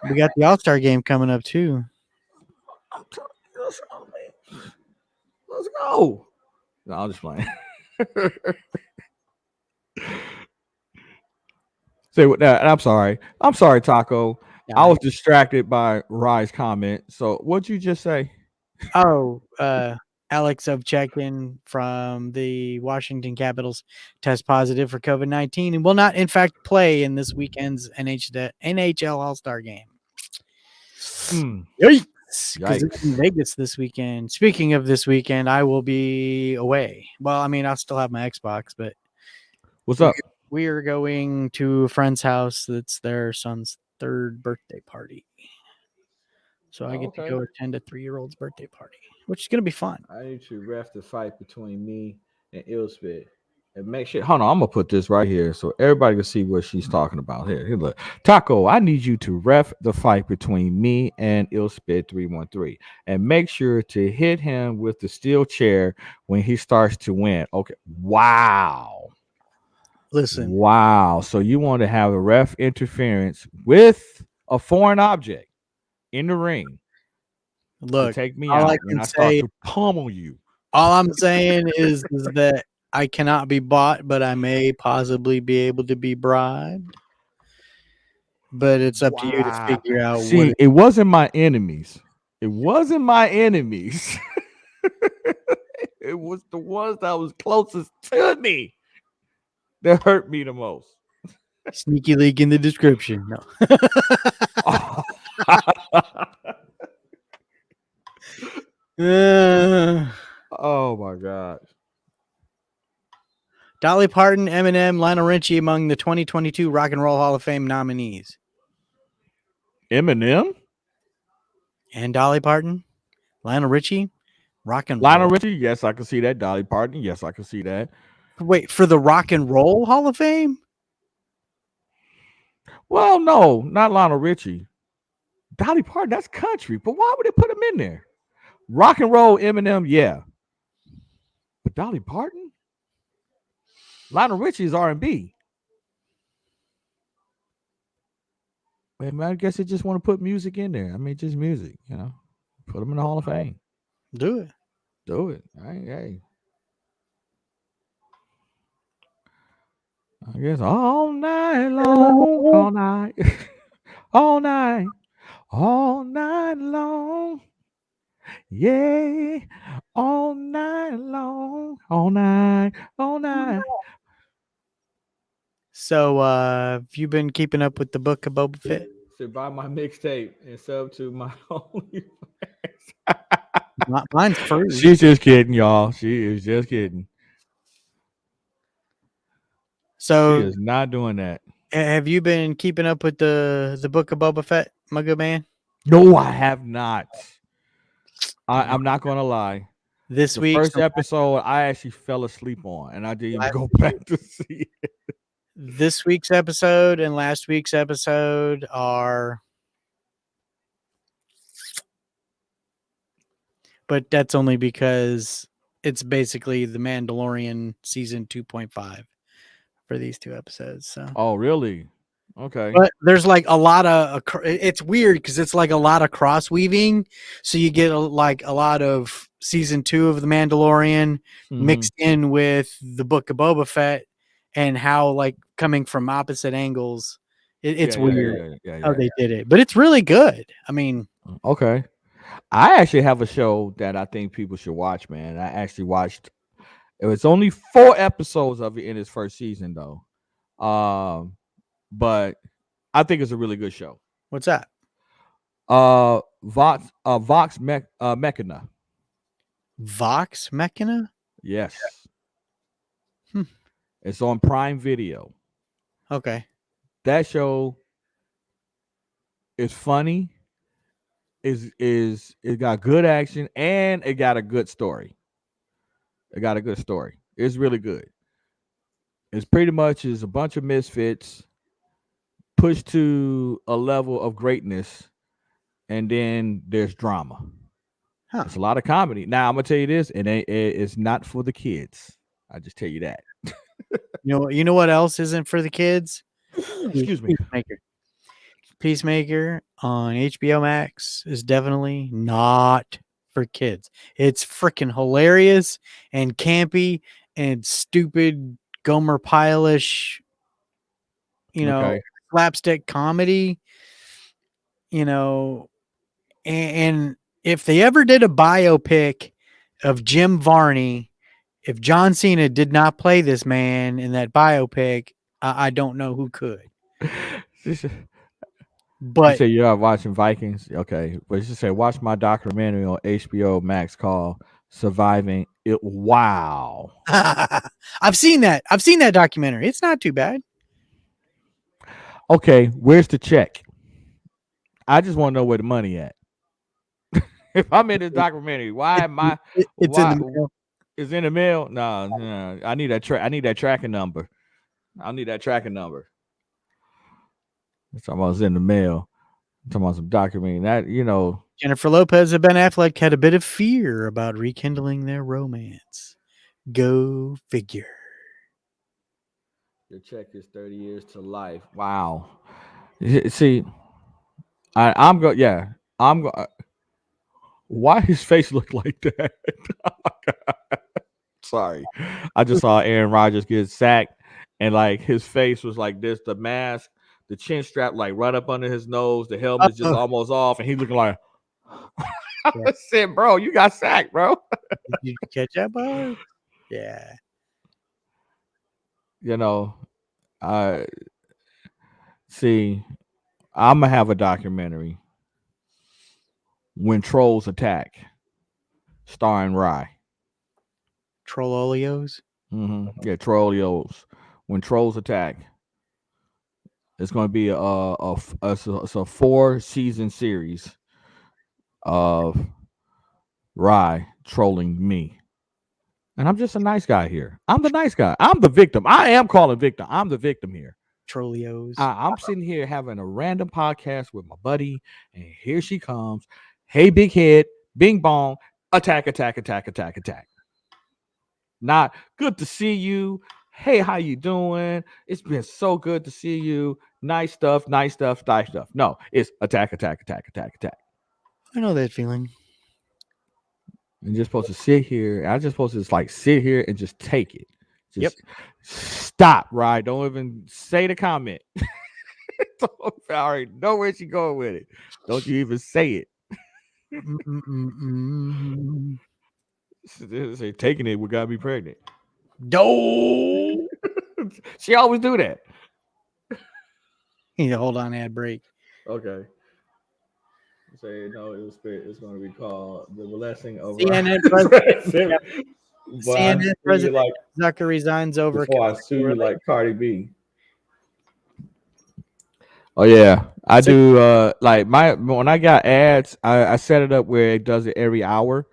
We got the All-Star game coming up too. Let's go. No, I'm just playing. Say what? I'm sorry. I'm sorry, Taco. Yeah, I was distracted by Rye's comment. So what'd you just say? Oh, Alex of checking from the Washington Capitals test positive for COVID-19 and will not, in fact, play in this weekend's NHL All-Star game. Yikes! Because it's in Vegas this weekend. Speaking of this weekend, I will be away. Well, I mean, I'll still have my Xbox, but what's up? We are going to a friend's house. That's their son's 3rd birthday party. So I get to go attend a 3-year-old's birthday party, which is going to be fun. I need to ref the fight between me and Ilspit. And make sure, hold on, I'm going to put this right here so everybody can see what she's talking about. Here, look. Taco, I need you to ref the fight between me and Ilspit 313. And make sure to hit him with the steel chair when he starts to win. Okay. Wow. Listen. Wow. So you want to have a ref interference with a foreign object in the ring. Look, take me out when I start to pummel you. All I'm saying is that I cannot be bought, but I may possibly be able to be bribed. But it's up to you to figure out. See, it wasn't my enemies. It wasn't my enemies. It was the ones that was closest to me that hurt me the most. Sneaky link in the description. No. Oh my God. Dolly Parton, Eminem, Lionel Richie among the 2022 Rock and Roll Hall of Fame nominees. Eminem? And Dolly Parton, Lionel Richie, Rock and Lionel Roll. Richie, yes, I can see that. Dolly Parton, yes, I can see that. Wait, for the Rock and Roll Hall of Fame? Well, no, not Lionel Richie. Dolly Parton, that's country, but why would they put him in there? Rock and roll, Eminem, yeah. But Dolly Parton? Lionel Richie is R&B. I guess they just want to put music in there. I mean, just music, Put them in the Hall of Fame. Do it. Do it. Hey. I guess all night long, all night, all night, all night long. Yeah, all night long, all night, all night. So, have you been keeping up with the book of Boba Fett? So buy my mixtape and sub to my OnlyFans. Mine's free. She's just kidding, y'all. She is just kidding. So she is not doing that. Have you been keeping up with the book of Boba Fett, my good man? No, I have not. I'm not going to lie. This week, first episode, I actually fell asleep on, and I didn't even go back to see it. This week's episode and last week's episode are but that's only because it's basically The Mandalorian season 2.5 for these 2 episodes. So. Oh, really? Okay. But there's like a lot of it's weird because it's like a lot of cross weaving. So you get like a lot of season 2 of The Mandalorian mixed in with the Book of Boba Fett, and how like coming from opposite angles. It's weird how they did it, but it's really good. I mean, okay. I actually have a show that I think people should watch, man. I actually watched. It was only 4 episodes of it in its first season, though. But I think it's a really good show. What's that? Vox Machina. Vox Machina? Yes. It's on Prime Video. Okay. That show is funny. It got good action and it got a good story. It's really good. It's pretty much is a bunch of misfits pushed to a level of greatness, and then there's drama. It's a lot of comedy. Now I'm gonna tell you this: it's not for the kids. I just tell you that. You know what else isn't for the kids? Excuse me. Peacemaker on HBO Max is definitely not for kids. It's freaking hilarious and campy and stupid Gomer Pyle-ish, slapstick comedy, and if they ever did a biopic of Jim Varney, if John Cena did not play this man in that biopic, I don't know who could. But you say you're watching Vikings, okay? But you just say watch my documentary on HBO Max called "Surviving It." Wow, I've seen that. I've seen that documentary. It's not too bad. Okay, where's the check? I just want to know where the money at. If I'm in this documentary, why am I? It's in the mail. It's in the mail. No, I need that I need that tracking number. I need that tracking number. Talking about it's in the mail. Talking about some documentary. That Jennifer Lopez and Ben Affleck had a bit of fear about rekindling their romance. Go figure. Your check is 30 years to life. Wow. See, I'm going. Yeah, I'm going. Why his face look like that? Oh my God. Sorry, I just saw Aaron Rodgers get sacked, and like his face was like this. The mask, the chin strap, like right up under his nose. The helmet's just almost off, and he's looking like. I said, bro, you got sacked, bro. Did you catch that bug? Yeah. I see. I'm gonna have a documentary. When Trolls Attack, starring Rye. Trollolios? Yeah, Trollolios. When Trolls Attack. It's going to be a 4-season series of Rye trolling me. And I'm just a nice guy here. I'm the nice guy. I'm the victim. I am calling victim. I'm the victim here. Trollios. I'm sitting here having a random podcast with my buddy, and here she comes. Hey, big head, bing bong, attack. Not good to see you. Hey, how you doing? It's been so good to see you. Nice stuff. No, it's attack. I know that feeling. And you're supposed to sit here. I'm just supposed to just like sit here and just take it. Just stop, right? Don't even say the comment. I already know where she's going with it. Don't you even say it. Say taking it, we gotta be pregnant. No. She always do that. You need to hold on, ad break. Okay. Say no, it's going to be called the blessing of CNN president. CNN president like, Zucker resigns over. Before I sue you like Cardi B. Oh yeah, I do. Like when I got ads, I set it up where it does it every hour,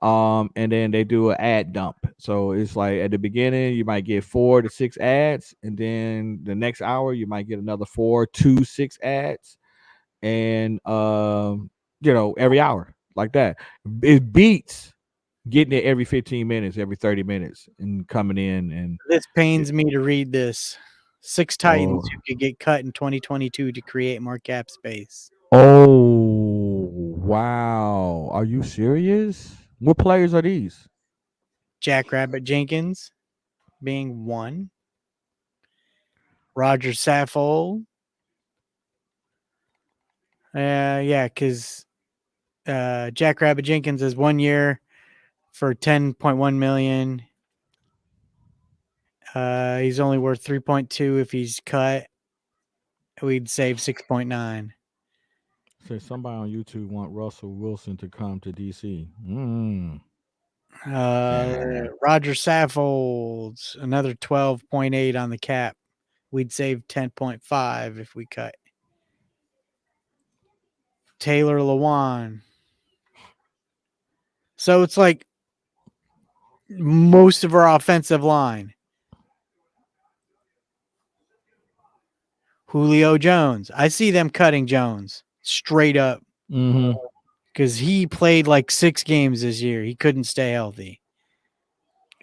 and then they do an ad dump. So it's like at the beginning you might get 4 to 6 ads, and then the next hour you might get another 4 to 6 ads, and every hour. like that. It beats getting it every 15 minutes, every 30 minutes, and coming in. And this pains me to read this. 6 Titans who could get cut in 2022 to create more cap space. Oh, wow. Are you serious? What players are these? Jackrabbit Jenkins being one. Roger Saffold. Yeah, because Jackrabbit Jenkins is 1 year for $10.1 million. He's only worth 3.2 if he's cut. We'd save 6.9. So somebody on YouTube want Russell Wilson to come to DC. Roger Saffold's another 12.8 on the cap. We'd save 10.5 if we cut. Taylor Lewan. So it's like most of our offensive line. Julio Jones. I see them cutting Jones straight up. Because he played like 6 games this year. He couldn't stay healthy.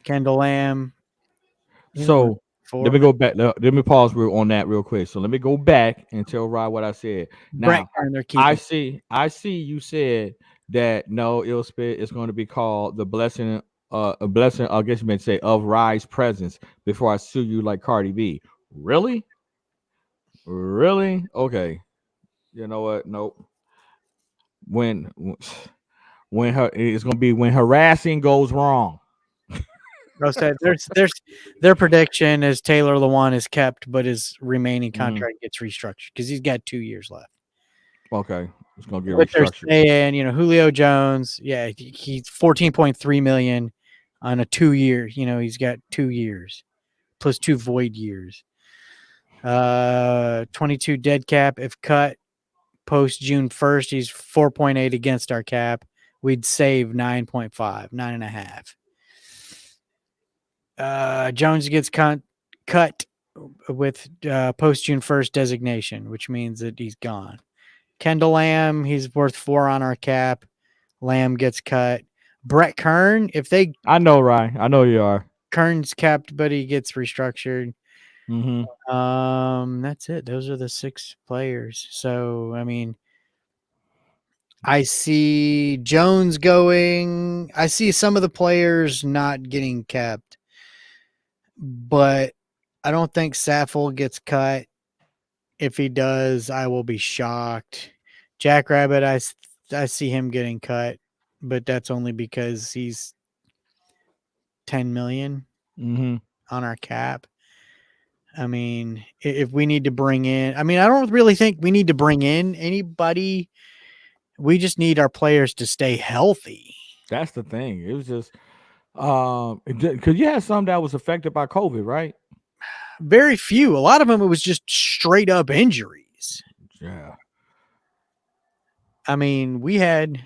Kendall Lamb. So let me go back. Let me pause on that real quick. So let me go back and tell Rod what I said. Now, I see you said that no, it's going to be called the blessing, a blessing, I guess you may say, of Rye's presence before I sue you like Cardi B. Really? Really? Okay. You know what? Nope. When it's going to be when harassing goes wrong. Their prediction is Taylor Lewan is kept, but his remaining contract gets restructured because he's got 2 years left. Okay, it's gonna get restructured. They're saying, Julio Jones, he's $14.3 million on a 2 year. He's got 2 years plus 2 void years. 22 dead cap if cut post June 1st. He's 4.8 against our cap. We'd save 9.5, 9.5. Jones gets cut with post June 1st designation, which means that he's gone. Kendall Lamb, he's worth 4 on our cap. Lamb gets cut. Brett Kern, I know, Ryan. I know you are. Kern's kept, but he gets restructured. That's it. Those are the 6 players. So, I mean, I see Jones going. I see some of the players not getting kept, but I don't think Saffold gets cut. If he does, I will be shocked. Jackrabbit, I see him getting cut, but that's only because he's 10 million on our cap. I mean, if we need to bring in, I don't really think we need to bring in anybody. We just need our players to stay healthy. That's the thing. It was just because you had some that was affected by COVID, right? Very few. A lot of them, it was just straight up injuries. Yeah. I mean, we had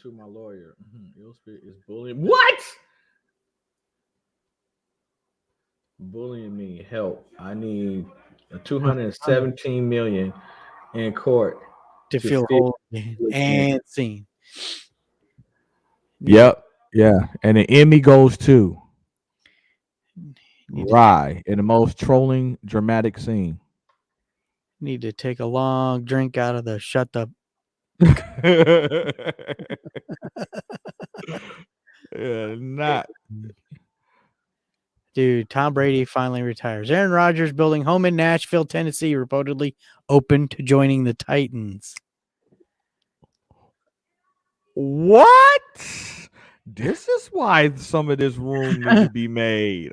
to my lawyer. Is bullying. What? Bullying me. Help. I need $217 million in court to feel whole and seen. Yep. Yeah. And the Emmy goes to Rye in the most trolling dramatic scene. Need to take a long drink out of the shut up. Not. Dude, Tom Brady finally retires. Aaron Rodgers building home in Nashville, Tennessee, reportedly open to joining the Titans. What? This is why some of this room need to be made.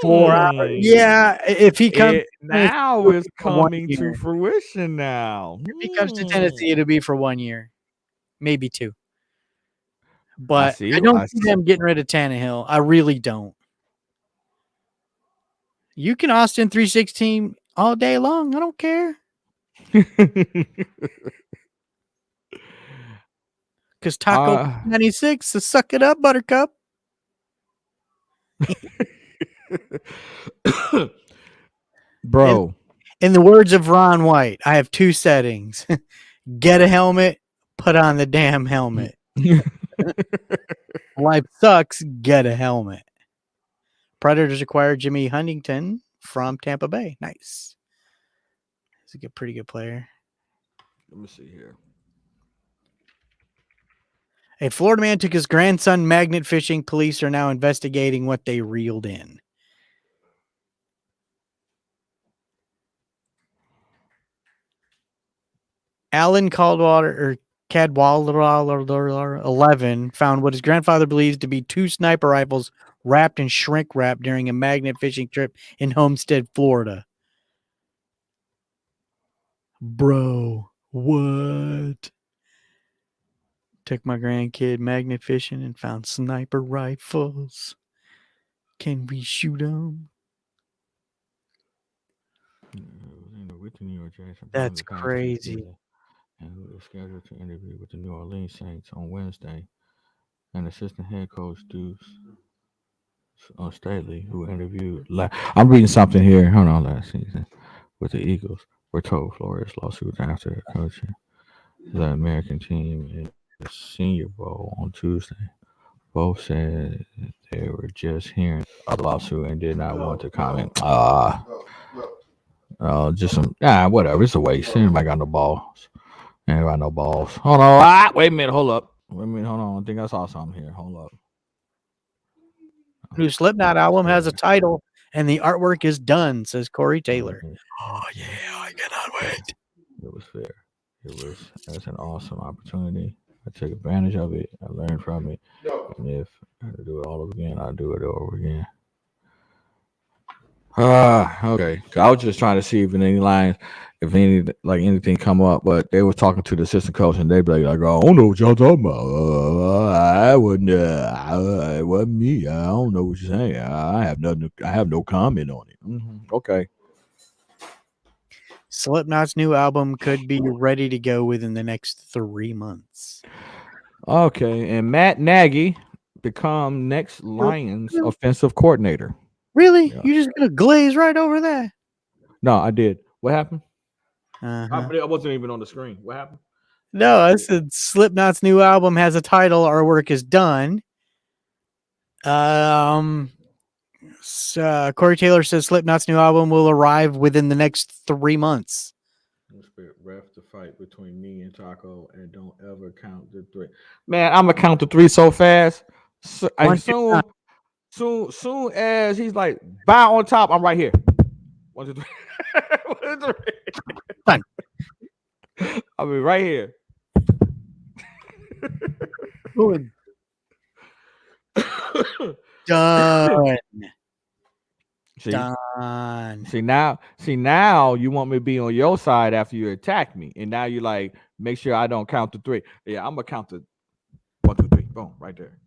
4 hours. Yeah, if he comes now, it's coming to fruition now. If he comes to Tennessee, it'll be for 1 year, maybe 2. But I don't see them getting rid of Tannehill. I really don't. You can Austin 316 all day long. I don't care. Because Taco 96 to suck it up, Buttercup. Bro. In the words of Ron White, I have 2 settings. Get a helmet, put on the damn helmet. Life sucks, get a helmet. Predators acquired Jimmy Huntington from Tampa Bay. Nice. He's a pretty good player. Let me see here. A Florida man took his grandson magnet fishing. Police are now investigating what they reeled in. Alan Cadwallader, 11, found what his grandfather believes to be 2 sniper rifles wrapped in shrink wrap during a magnet fishing trip in Homestead, Florida. Bro, what? Took my grandkid magnet fishing and found sniper rifles. Can we shoot them? That's crazy. And who is scheduled to interview with the New Orleans Saints on Wednesday. And assistant head coach Deuce Staley, who interviewed. I'm reading something here. Hold on, last season with the Eagles. We're told Florida's lawsuit after coaching the American team in the Senior Bowl on Tuesday. Both said they were just hearing a lawsuit and did not want to comment. Just some whatever. It's a waste. Anybody got no balls? Anybody no balls? Hold on. Wait a minute. Hold up. Wait a minute. Hold on. I think I saw something here. Hold up. New Slipknot album has a title and the artwork is done, says Corey Taylor. Oh yeah, I cannot wait. It was fair. That's an awesome opportunity. I took advantage of it. I learned from it. And if I had to do it all over again, I'd do it over again. Okay. I was just trying to see if anything come up, but they were talking to the assistant coach and they'd be like, "I don't know what y'all talking about. I wouldn't. It wasn't me. I don't know what you're saying. I have nothing. I have no comment on it." Okay. Slipknot's new album could be ready to go within the next 3 months. Okay, and Matt Nagy become next Lions offensive coordinator. Really? Yeah. You're just gonna glaze right over that? No, I did. What happened? I wasn't even on the screen. What happened? No, I said Slipknot's new album has a title. Our work is done. Corey Taylor says Slipknot's new album will arrive within the next 3 months. Ref the fight between me and Taco, and don't ever count the 3. Man, I'm gonna count the 3 so fast. Soon as he's like bow on top, I'm right here. 1, 2, 3. 1, 2, 3. I'll be right here. Done. See now you want me to be on your side after you attack me, and now you like make sure I don't count the 3. Yeah, I'm gonna count the 1, 2, 3. Boom, right there.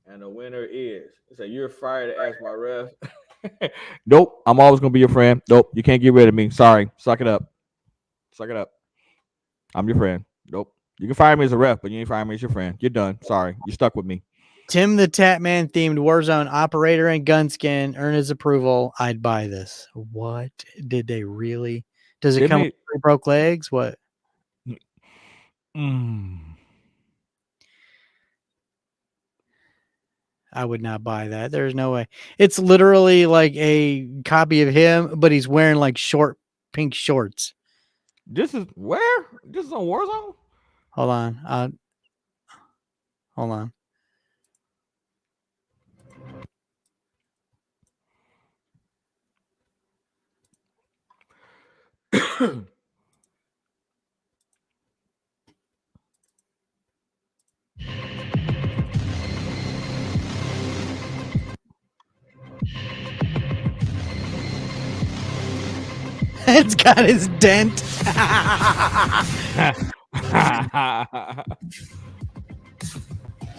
And the winner is. So you're fired as my ref. Nope, I'm always gonna be your friend. Nope, you can't get rid of me. Sorry, suck it up. I'm your friend. Nope, you can fire me as a ref, but you ain't fire me as your friend. You're done. Sorry, you're stuck with me. Tim the Tatman themed Warzone operator and gunskin earn his approval. I'd buy this. What did they really? Does it come with 3 broke legs? What? I would not buy that. There's no way. It's literally like a copy of him, but he's wearing like short pink shorts. This is where? This is on Warzone? Hold on. Hold on. It's got his dent.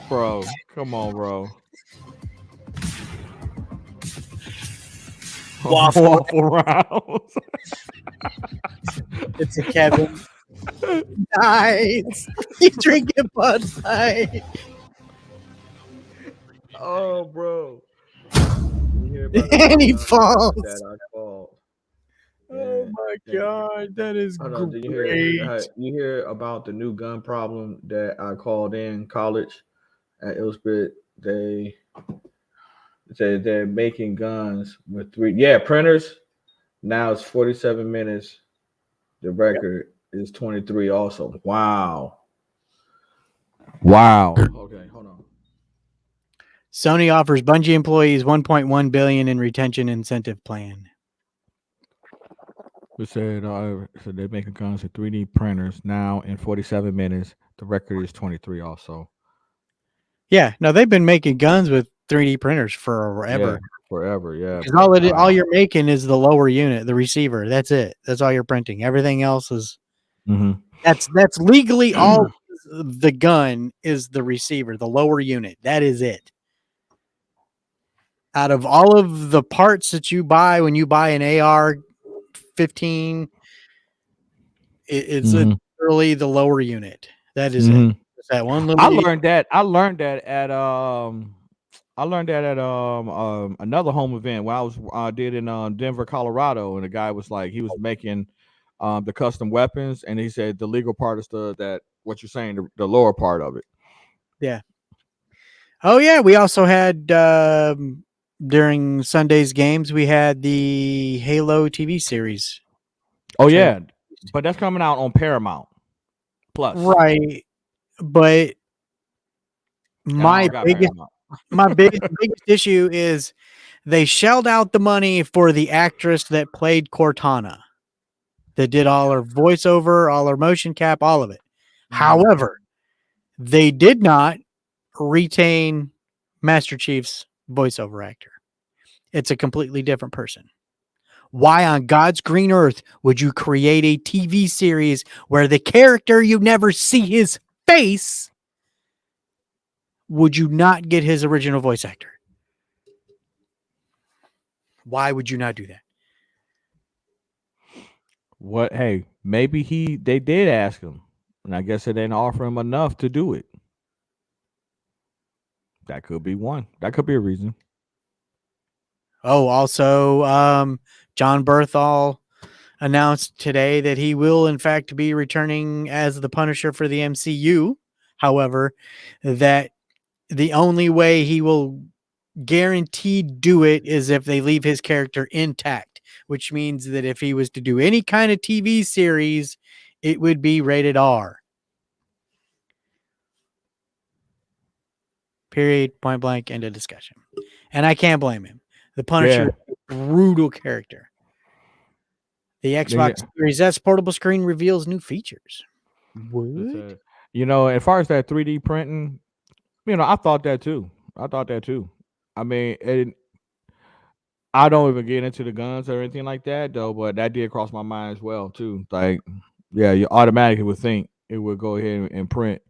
Bro, come on, bro. Waffle rounds. It's a Kevin. Nice. You drinking Bud Light. Oh, bro. And he falls. Oh my God, that is great. You hear about the new gun problem that I called in college at Ilspit? They said they're making guns with printers. Now it's 47 minutes. The record is 23 also. Wow. Okay, hold on. Sony offers Bungie employees $1.1 billion in retention incentive plan. We said they're making guns with 3D printers now in 47 minutes. The record is 23 also. Yeah, no, they've been making guns with 3D printers forever. Yeah. Because all you're making is the lower unit, the receiver. That's it. That's all you're printing. Everything else is that's legally all the gun is the receiver, the lower unit. That is it. Out of all of the parts that you buy when you buy an AR-15, it's literally the lower unit. That is it. It's that one little. I learned that at another home event when I did in Denver, Colorado, and the guy was like, he was making the custom weapons, and he said the legal part is what you're saying, the lower part of it. Yeah. Oh yeah, we also had during Sunday's games, we had the Halo TV series. Oh yeah, but that's coming out on Paramount Plus, right? But my biggest issue is they shelled out the money for the actress that played Cortana, that did all her voiceover, all her motion cap, all of it. However, they did not retain Master Chief's voiceover actor. It's a completely different person. Why on God's green earth would you create a TV series where the character you never see his face, would you not get his original voice actor? Why would you not do that? Hey, maybe they did ask him, and I guess they didn't offer him enough to do it. That could be one. That could be a reason. Oh, also, John Berthal announced today that he will, in fact, be returning as the Punisher for the MCU. However, that the only way he will guaranteed do it is if they leave his character intact, which means that if he was to do any kind of TV series, it would be rated R. Period. Point blank. End of discussion. And I can't blame him. The Punisher is a brutal character. The Xbox Series S portable screen reveals new features. What? As far as that 3D printing, I thought that too. I mean, I don't even get into the guns or anything like that, though, but that did cross my mind as well, too. Like, yeah, you automatically would think it would go ahead and print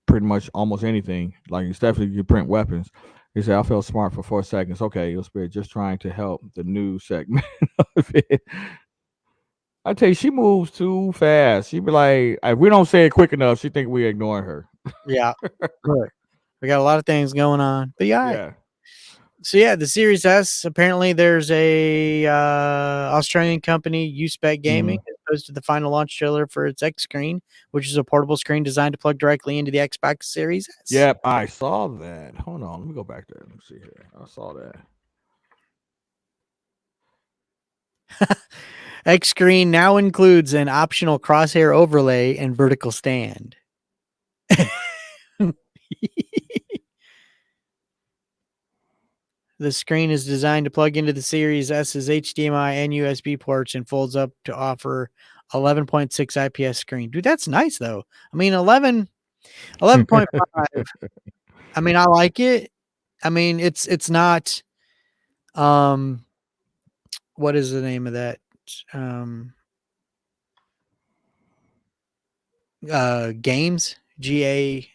pretty much almost anything. Like, especially you print weapons. He said, I felt smart for 4 seconds. Okay, you'll spare just trying to help the news segment of it. I tell you, she moves too fast. She be like, if we don't say it quick enough, she think we're ignoring her. Yeah. Good. We got a lot of things going on. But yeah. So yeah, the Series S, apparently there's a Australian company, USpec Gaming, that posted the final launch trailer for its X screen, which is a portable screen designed to plug directly into the Xbox Series S. Yep, I saw that. Hold on, let me go back there. Let me see here. I saw that. X screen now includes an optional crosshair overlay and vertical stand. The screen is designed to plug into the Series S's HDMI and USB ports and folds up to offer 11.6 IPS screen. Dude, that's nice though. I mean, 11.5. I mean, I like it. I mean, it's not, what is the name of that? Games, GEAMS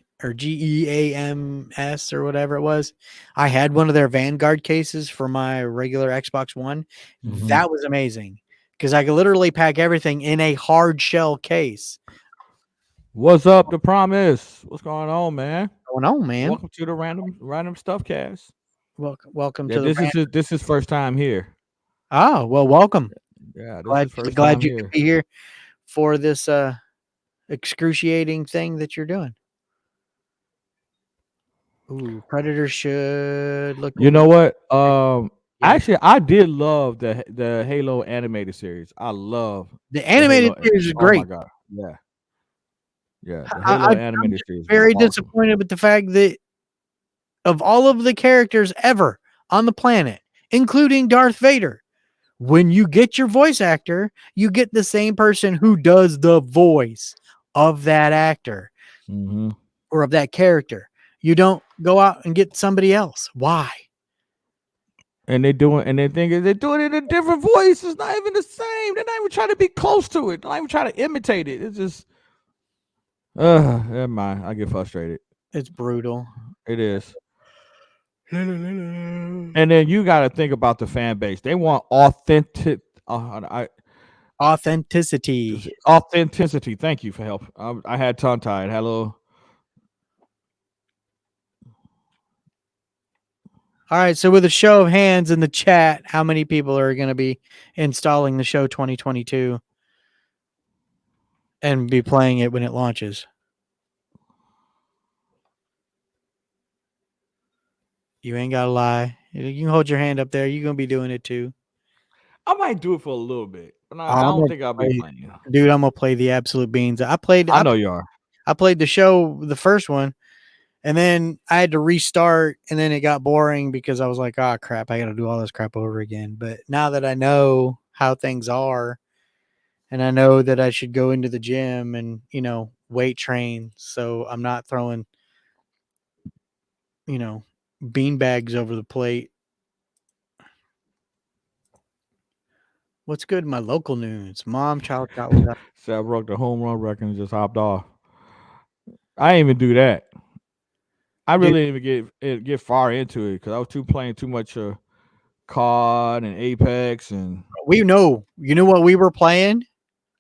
or whatever it was. I had one of their Vanguard cases for my regular Xbox One. That was amazing because I could literally pack everything in a hard shell case. What's up, The Promise? What's going on, man? Welcome to the Random Stuff Cast. Welcome to this is first time here. Oh, well, welcome. Yeah, this is first glad time you here. could be here for this excruciating thing that you're doing. Ooh, Predator should look. You know what? Actually, I did love the Halo animated series. I love the animated series is Oh my great. god, yeah. The Halo I'm animated series. very awesome. disappointed with the fact that of all of the characters ever on the planet, including Darth Vader, when you get your voice actor, you get the same person who does the voice of that actor or of that character. You don't go out and get somebody else. Why? And they're doing it in a different voice. It's not even the same. They're not even trying to be close to it. They're not even trying to imitate it. It's just, never mind. I get frustrated. It's brutal. It is. And then you got to think about the fan base. They want authenticity. Authenticity. Thank you for help. I had tongue tied. Hello. All right. So with a show of hands in the chat, how many people are going to be installing the show 2022 and be playing it when it launches? You ain't got to lie. You can hold your hand up there. You're going to be doing it too. I might do it for a little bit, but I don't think I'll be playing. Dude, I'm going to play the absolute beans. I know you are. I played the show, the first one, and then I had to restart, and then it got boring because I was like, oh, crap, I got to do all this crap over again. But now that I know how things are, and I know that I should go into the gym and, weight train, so I'm not throwing, bean bags over the plate. What's good in my local news? Mom, child shot was out. So I broke the home run record and just hopped off. I didn't even do that. I really didn't even get far into it because I was playing too much COD and Apex and you know what we were playing?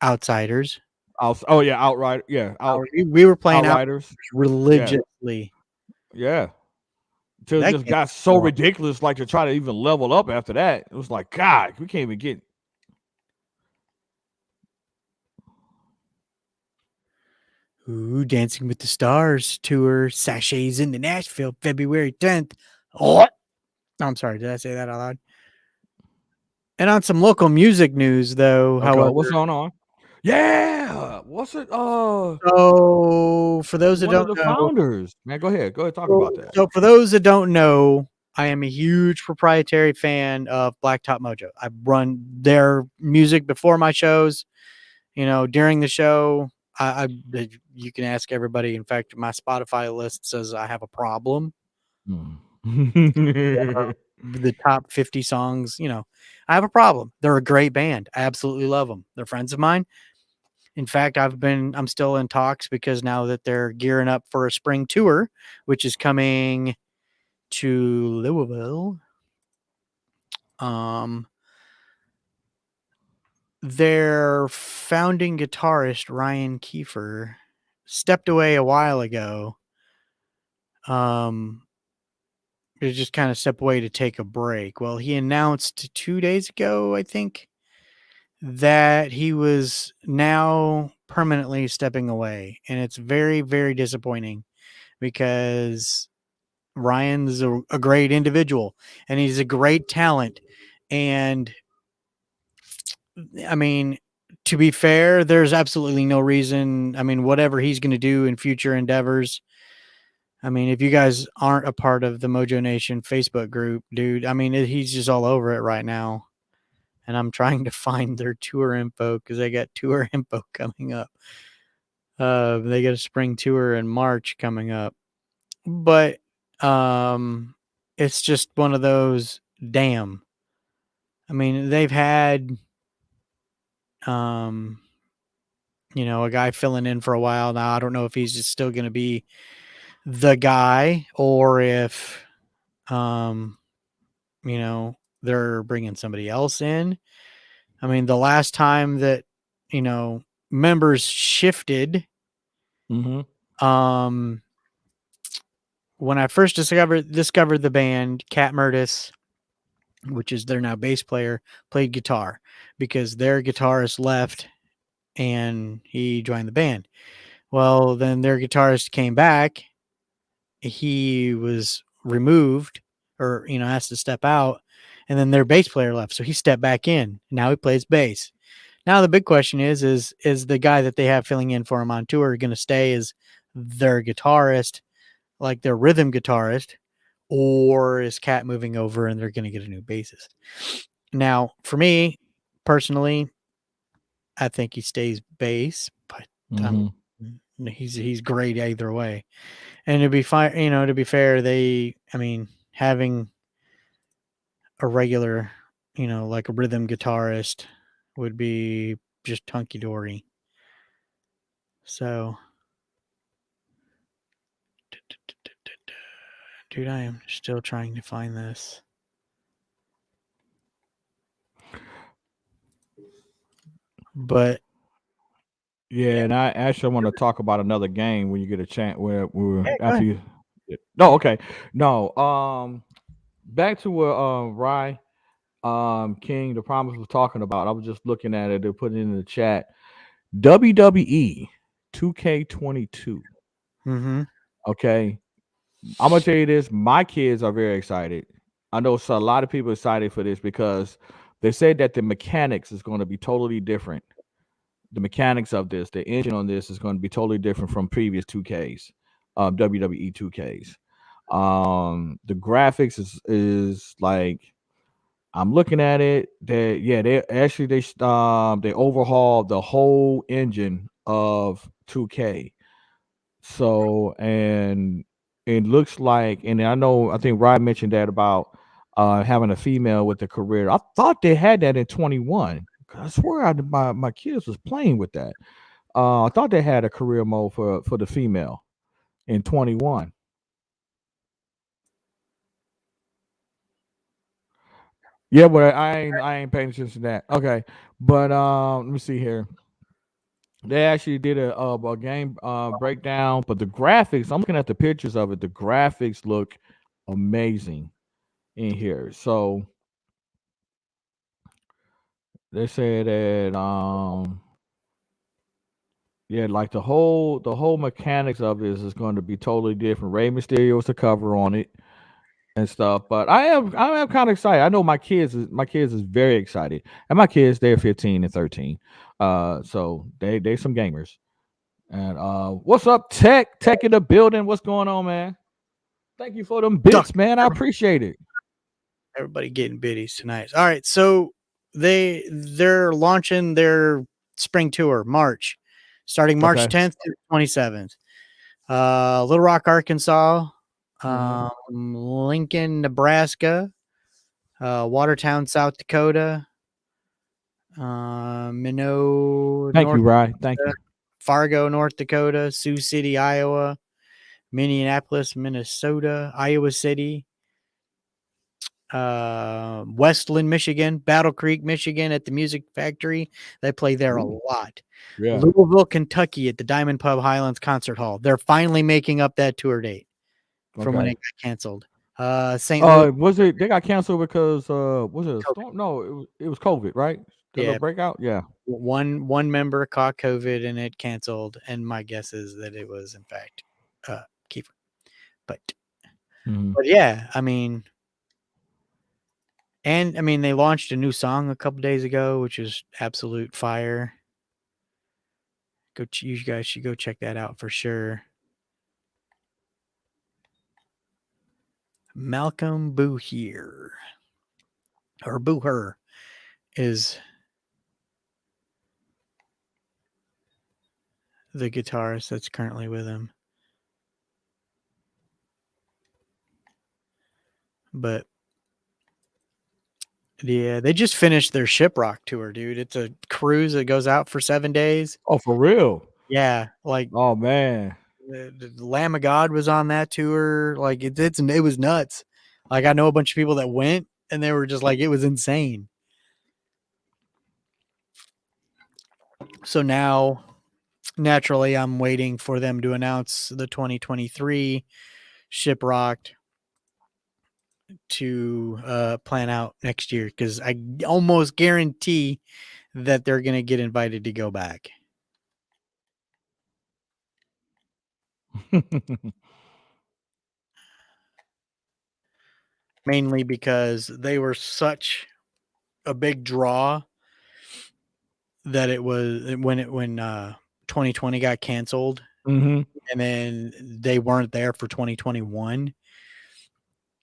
Outsiders. Outright. Yeah, we were playing Outriders religiously. Yeah. Until it just got so ridiculous, like to try to even level up after that. It was like, God, we can't even get. Ooh, Dancing with the Stars tour sachets into Nashville, February 10th. Oh, I'm sorry. Did I say that out loud? And on some local music news, though, however, what's going on? Yeah, what's it? So for those that don't know, founders, man, go ahead, talk about that. So for those that don't know, I am a huge proprietary fan of Blacktop Mojo. I run their music before my shows. During the show, you can ask everybody. In fact, my Spotify list says I have a problem. The top 50 songs, I have a problem. They're a great band. I absolutely love them. They're friends of mine. In fact, I'm still in talks because now that they're gearing up for a spring tour, which is coming to Louisville, their founding guitarist, Ryan Kiefer, stepped away a while ago. He just kind of stepped away to take a break. Well, he announced 2 days ago, I think, that he was now permanently stepping away. And it's very, very disappointing because Ryan's a great individual and he's a great talent. And I mean, to be fair, there's absolutely no reason. I mean, whatever he's going to do in future endeavors. I mean, if you guys aren't a part of the Mojo Nation Facebook group, dude, I mean, he's just all over it right now. And I'm trying to find their tour info because they got tour info coming up. They got a spring tour in March coming up. But it's just one of those, damn. I mean, they've had a guy filling in for a while now. I don't know if he's just still going to be the guy or if they're bringing somebody else in. I mean, the last time that members shifted, when I first discovered the band, Cat Murtis which is their now bass player, played guitar because their guitarist left and he joined the band. Well, then their guitarist came back. He was removed or, has to step out. And then their bass player left. So he stepped back in. Now he plays bass. Now the big question is the guy that they have filling in for him on tour going to stay as their guitarist, like their rhythm guitarist, or is Cat moving over and they're going to get a new bassist? Now, for me personally, I think he stays bass, but he's great either way. And to be fine, to be fair, having a regular, like a rhythm guitarist would be just hunky dory. So, dude, I am still trying to find this. But yeah, and I actually want to talk about another game when you get a chance. After you. No, okay, no. Back to what Rye, King, the Promise was talking about. I was just looking at it. They put it in the chat. WWE 2K22. Mm-hmm. Okay, I'm gonna tell you this. My kids are very excited. I know a lot of people are excited for this because they said that the mechanics is going to be totally different. The mechanics of this, the engine on this is going to be totally different from previous 2Ks, WWE 2Ks. The graphics is like I'm looking at it. They overhauled the whole engine of 2K. So and it looks like, and I think Ryan mentioned that about having a female with a career. I thought they had that in 21. I swear my kids was playing with that. I thought they had a career mode for the female in 21. Yeah, but I ain't paying attention to that. Okay, but let me see here. They actually did a game breakdown, but the graphics. I'm looking at the pictures of it. The graphics look amazing in here. So they said that yeah, like the whole mechanics of this is going to be totally different. Rey Mysterio is the cover on it and stuff. But I am kind of excited. I know my kids is very excited, and my kids they're 15 and 13, so they some gamers. And what's up, Tech in the building? What's going on, man? Thank you for them bits, man. I appreciate it. Everybody getting biddies tonight. All right, so they're launching their spring tour March, starting March 10th to 27th. Little Rock, Arkansas, Lincoln, Nebraska, Watertown, South Dakota, Minot, Thank you, Rye. Thank you. Fargo, North Dakota, Sioux City, Iowa, Minneapolis, Minnesota, Iowa City, Westland, Michigan, Battle Creek, Michigan at the Music Factory. They play there a lot. Yeah. Louisville, Kentucky at the Diamond Pub Highlands Concert Hall. They're finally making up that tour date from when it got canceled. St. Louis. Was it they got canceled because was it a storm? No, it was COVID, right? The little breakout? Yeah. One member caught COVID and it canceled, and my guess is that it was in fact Kiefer. But yeah, I mean, they launched a new song a couple days ago, which is absolute fire. You guys should go check that out for sure. Malcolm Booher or Booher is the guitarist that's currently with him. But yeah, they just finished their Shiprock tour, dude. It's a cruise that goes out for 7 days. Oh, for real? Yeah, like oh man, the Lamb of God was on that tour. Like it was nuts. Like I know a bunch of people that went and they were just like, it was insane. So now, naturally, I'm waiting for them to announce the 2023 Shiprocked. to plan out next year because I almost guarantee that they're going to get invited to go back. Mainly because they were such a big draw that it was when 2020 got canceled, Mm-hmm. and then they weren't there for 2021.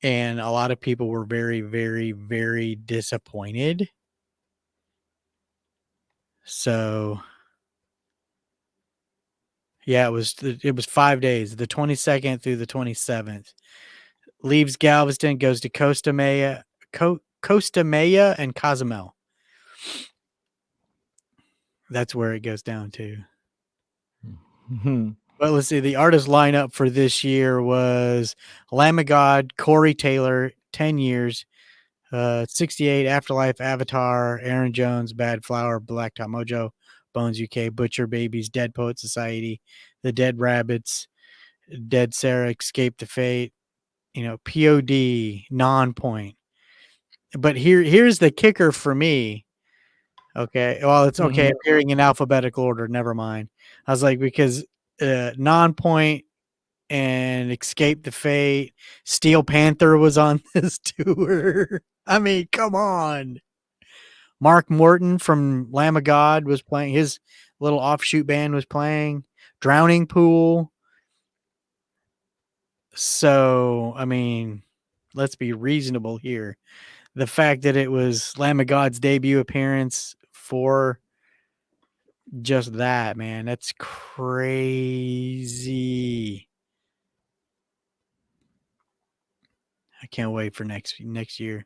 And a lot of people were very, very, very disappointed. So, yeah, it was 5 days, the 22nd through the 27th. Leaves Galveston, goes to Costa Maya and Cozumel. That's where it goes down to. Mm-hmm. But let's see, the artist lineup for this year was Lamb of God, Corey Taylor, 10 years, 68, Afterlife, Avatar, Aaron Jones, Bad Flower, Blacktop Mojo, Bones UK, Butcher Babies, Dead Poet Society, The Dead Rabbits, Dead Sarah, Escape the Fate, POD, Non-Point. But here's the kicker for me. Okay, well, it's okay appearing in alphabetical order. Never mind. I was like, because Non-Point and Escape the Fate, Steel Panther was on this tour. I mean, come on. Mark Morton from Lamb of God was playing. His little offshoot band was playing. Drowning Pool. So, I mean, let's be reasonable here. The fact that it was Lamb of God's debut appearance for just that, man, that's crazy. I can't wait for next year.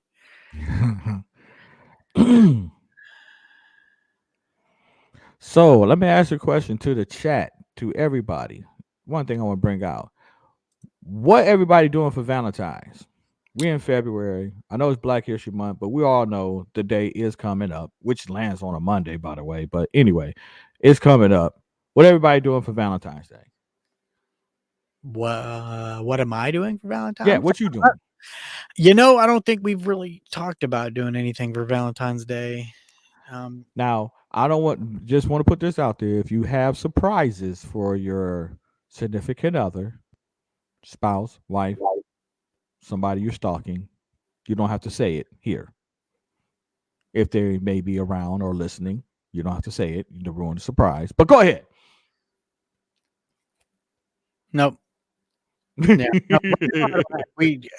So let me ask you a question to the chat, to everybody. One thing I want to bring out. What everybody doing for Valentine's? We're in February. I know it's Black History Month, but we all know the day is coming up, which lands on a Monday, by the way. But anyway, it's coming up. What everybody doing for Valentine's Day? What am I doing for Valentine's? Yeah, what you doing? I don't think we've really talked about doing anything for Valentine's Day. Now, I just want to put this out there. If you have surprises for your significant other, spouse, wife, somebody you're stalking, you don't have to say it here. If they may be around or listening, you don't have to say it to ruin the surprise. But go ahead. Nope. Yeah, no,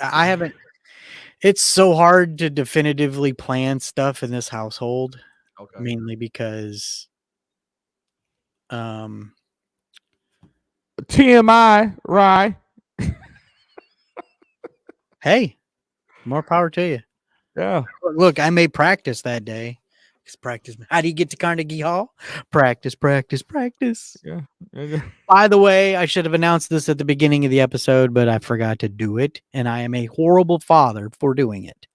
I haven't. It's so hard to definitively plan stuff in this household, mainly because, TMI, right? Hey, more power to you. Yeah. Look, I made practice that day. Practice. How do you get to Carnegie Hall? Practice, practice, practice. Yeah. By the way, I should have announced this at the beginning of the episode, but I forgot to do it, and I am a horrible father for doing it.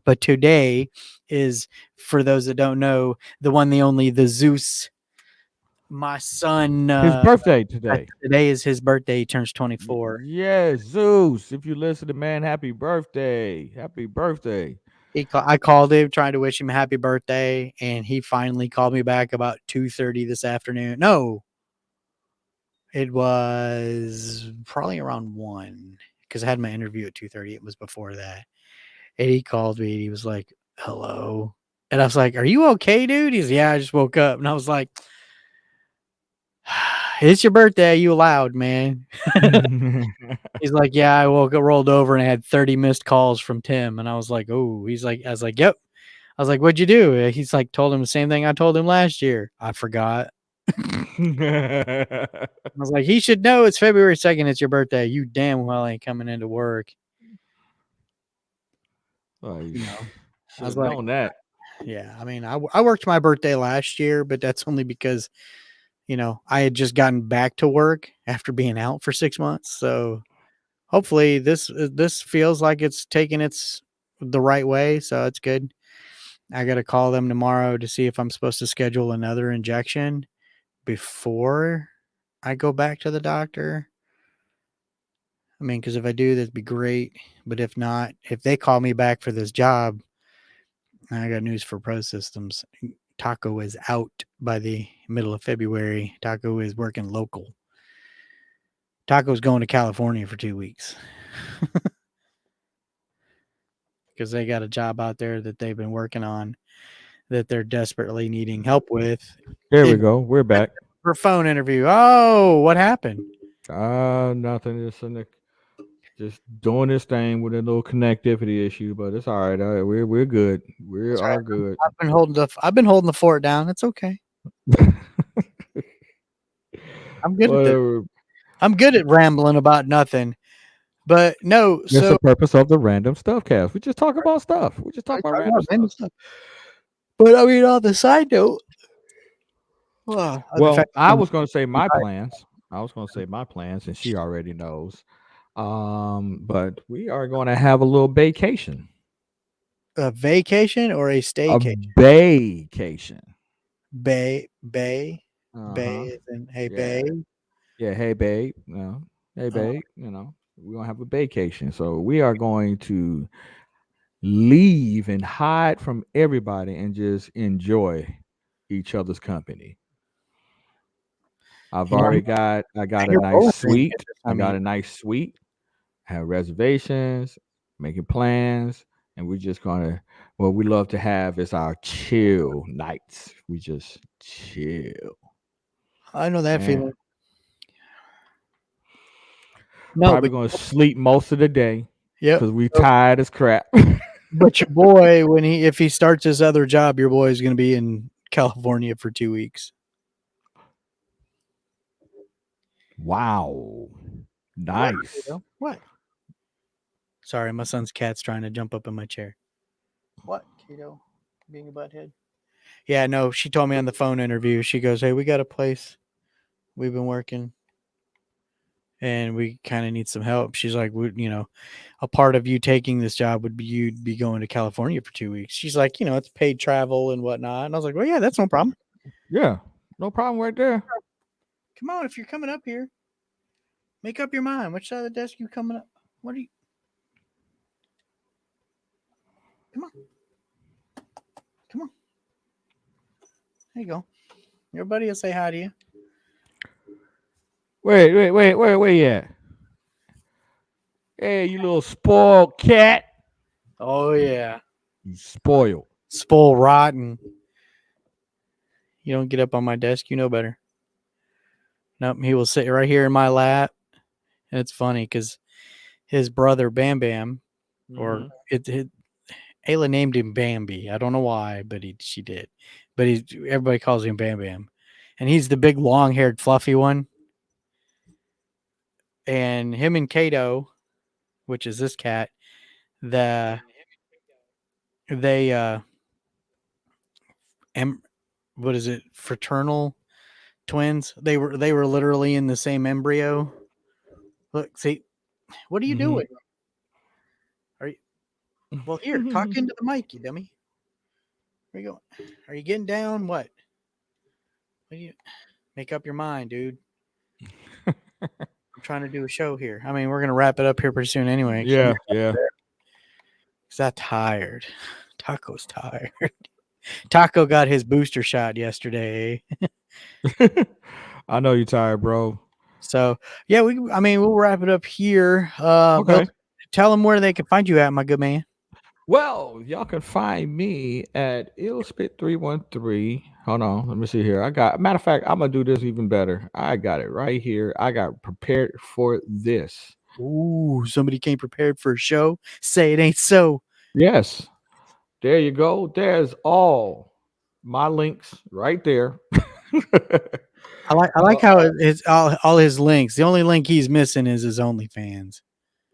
But today is, for those that don't know, the one, the only, the Zeus. My son. His birthday today. Today is his birthday. He turns 24. Yes, Zeus. If you listen to man, happy birthday. Happy birthday. I called him trying to wish him a happy birthday, and he finally called me back about 2:30 this afternoon. No, it was probably around 1 because I had my interview at 2:30. It was before that. And he called me and he was like, hello. And I was like, are you okay, dude? He's, yeah, I just woke up. And I was like, it's your birthday. You allowed, man. He's like, yeah, I rolled over and I had 30 missed calls from Tim. And I was like, oh, I was like, yep. I was like, what'd you do? He's like, told him the same thing I told him last year. I forgot. I was like, he should know it's February 2nd. It's your birthday. You damn well ain't coming into work. Oh, I was like, known that. Yeah. I mean, I worked my birthday last year, but that's only because, I had just gotten back to work after being out for 6 months. So hopefully this feels like it's taking the right way. So it's good. I got to call them tomorrow to see if I'm supposed to schedule another injection before I go back to the doctor. I mean, because if I do, that'd be great. But if not, if they call me back for this job, I got news for Pro Systems. Taco is out by the middle of February. Taco is working local. Taco's going to California for 2 weeks. Because they got a job out there that they've been working on that they're desperately needing help with. There we go. We're back. For phone interview. Oh, what happened? Nothing. Just doing this thing with a little connectivity issue, but it's all right. We're good. We are good. I've been holding the fort down. It's okay. I'm good at it. I'm good at rambling about nothing. But no, that's the purpose of the Random Stuffcast. We just talk about stuff. We just talk about random stuff. But I mean, on the side note, well, I was going to say my plans. And she already knows. But we are going to have a little vacation. A vacation or a staycation? A vacation. Bay. As in, hey, babe. Yeah, hey, babe. No, hey, babe. We're going to have a vacation. So we are going to leave and hide from everybody and just enjoy each other's company. I got a nice suite. I have reservations, making plans, and we're just gonna. What we love to have is our chill nights. We just chill. I know that feeling. No, probably gonna sleep most of the day. Yeah, because we tired as crap. But your boy, if he starts his other job, your boy is gonna be in California for 2 weeks. Wow. Nice. What? Sorry, my son's cat's trying to jump up in my chair. What, Kato? Being a butthead? Yeah, no, she told me on the phone interview, she goes, hey, we got a place. We've been working. And we kind of need some help. She's like, a part of you taking this job would be you'd be going to California for 2 weeks. She's like, it's paid travel and whatnot. And I was like, well, yeah, that's no problem. Yeah, no problem right there. Come on, if you're coming up here, make up your mind. Which side of the desk you coming up? What are you? Come on. There you go. Everybody will say hi to you. Wait, where you at? Hey, you little spoiled cat. Oh, yeah. You spoiled. Spoiled rotten. You don't get up on my desk, you know better. Nope, he will sit right here in my lap. And it's funny because his brother, Bam Bam, or Ayla named him Bambi. I don't know why, but she did. But everybody calls him Bam Bam. And he's the big, long-haired, fluffy one. And him and Kato, which is this cat, what is it? Fraternal twins. They were literally in the same embryo. Look, see, what are you doing? Are you? Well, here, talk into the mic, you dummy. Where you going? Are you getting down? What do you make up your mind, dude? I'm trying to do a show here. I mean, we're gonna wrap it up here pretty soon anyway. Yeah. Is that tired? Taco's tired. Taco got his booster shot yesterday. I know you're tired, bro. So yeah, we'll wrap it up here. Okay. Tell them where they can find you at, my good man. Well, y'all can find me at illspit313. Hold on, let me see here. Matter of fact, I'm gonna do this even better. I got it right here. I got prepared for this. Ooh, somebody came prepared for a show. Say it ain't so. Yes. There you go. There's all my links right there. I like how it's all his links. The only link he's missing is his OnlyFans.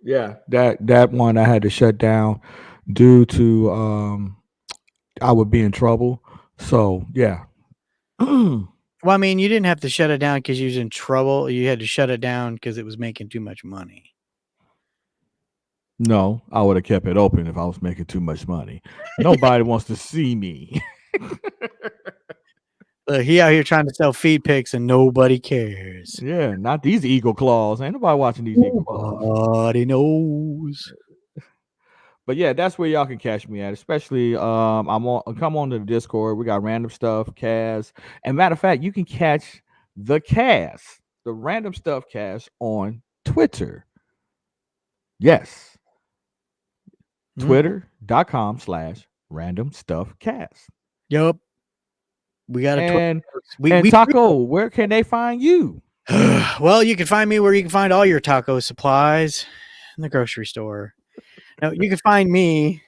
Yeah, that one I had to shut down due to I would be in trouble. So yeah. Well, I mean, you didn't have to shut it down because you was in trouble. You had to shut it down because it was making too much money. No, I would have kept it open if I was making too much money. Nobody wants to see me. He out here trying to sell feed pics and nobody cares. Yeah, not these eagle claws. Ain't nobody watching these eagle claws. Nobody knows. But yeah, that's where y'all can catch me at. Especially, come on to the Discord. We got Random Stuff Cast, and matter of fact, you can catch the cast, the Random Stuff Cast, on Twitter. Yes, twitter.com/randomstuffcast. Yup. We got a and Taco, where can they find you? Well, you can find me where you can find all your taco supplies in the grocery store. Now, you can find me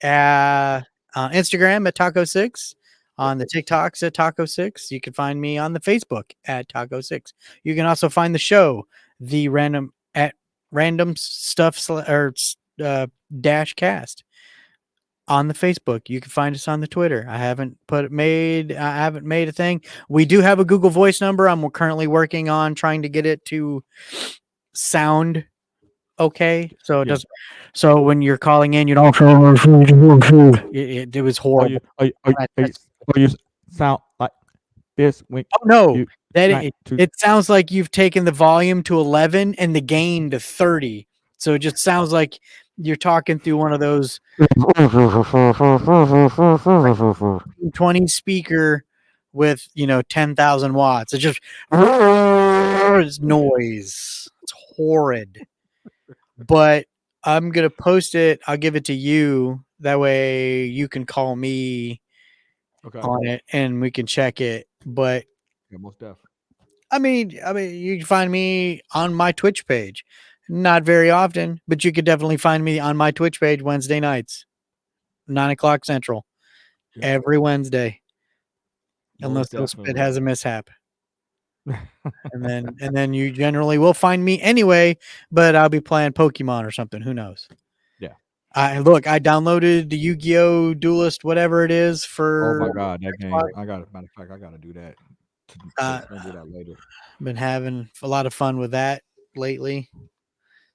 at Instagram at Taco6, on the TikToks at Taco6. You can find me on the Facebook at Taco6. You can also find the show, the Random Stuff dash cast, on the Facebook. You can find us on the Twitter. I haven't made a thing. We do have a Google Voice number. I'm currently working on trying to get it to sound okay, so it doesn't. So when you're calling in, you don't. It was horrible. You sound like this. It sounds like you've taken the volume to 11 and the gain to 30. So it just sounds like you're talking through one of those 20 speaker with 10,000 watts. It's just noise. It's horrid. But I'm gonna post it. I'll give it to you. That way you can call me on it and we can check it. But yeah, most definitely. I mean, you can find me on my Twitch page. Not very often, but you could definitely find me on my Twitch page Wednesday nights, 9:00 Central, every Wednesday, unless it has a mishap. and then you generally will find me anyway, but I'll be playing Pokemon or something. Who knows? Yeah. I downloaded the Yu-Gi-Oh! Duelist, whatever it is, for. Oh my god, that game! I got it. Matter of fact, I gotta do that. I'll do that later. Been having a lot of fun with that lately.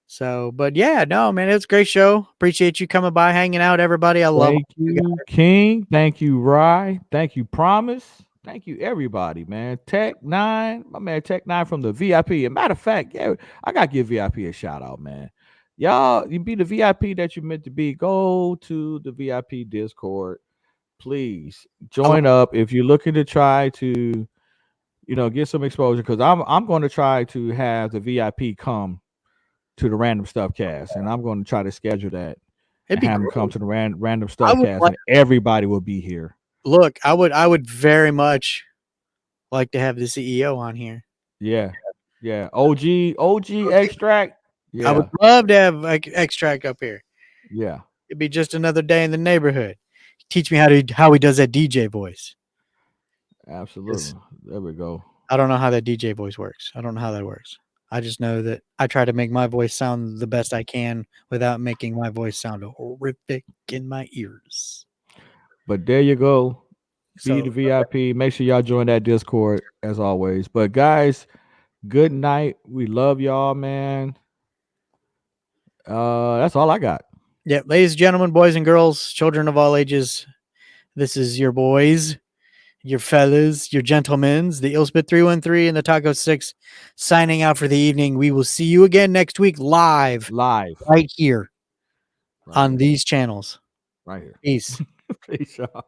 So, but yeah, no, man, it's a great show. Appreciate you coming by, hanging out, everybody. I love it. Thank you, King. Thank you, Rye. Thank you, Promise. Thank you, everybody, man. Tech9, my man Tech9 from the VIP. And matter of fact, yeah, I gotta give VIP a shout out, man. Y'all, you be the VIP that you meant to be. Go to the VIP Discord. Please join up if you're looking to try to, get some exposure. Because I'm going to try to have the VIP come to the Random Stuff Cast, and I'm going to try to schedule that and have them come to the Random Stuff Cast, and everybody will be here. Look, I would very much like to have the CEO on here. Yeah. OG Extract. Yeah. I would love to have Extract up here. Yeah. It'd be just another day in the neighborhood. Teach me how he does that DJ voice. Absolutely. There we go. I don't know how that DJ voice works. I don't know how that works. I just know that I try to make my voice sound the best I can without making my voice sound horrific in my ears. But there you go. Be the VIP. Make sure y'all join that Discord as always. But guys, good night. We love y'all, man. That's all I got. Yeah, ladies and gentlemen, boys and girls, children of all ages, this is your boys, your fellas, your gentlemens, the Illspit 313 and the Taco 6 signing out for the evening. We will see you again next week live right here on these channels. Right here. Peace. Peace, y'all.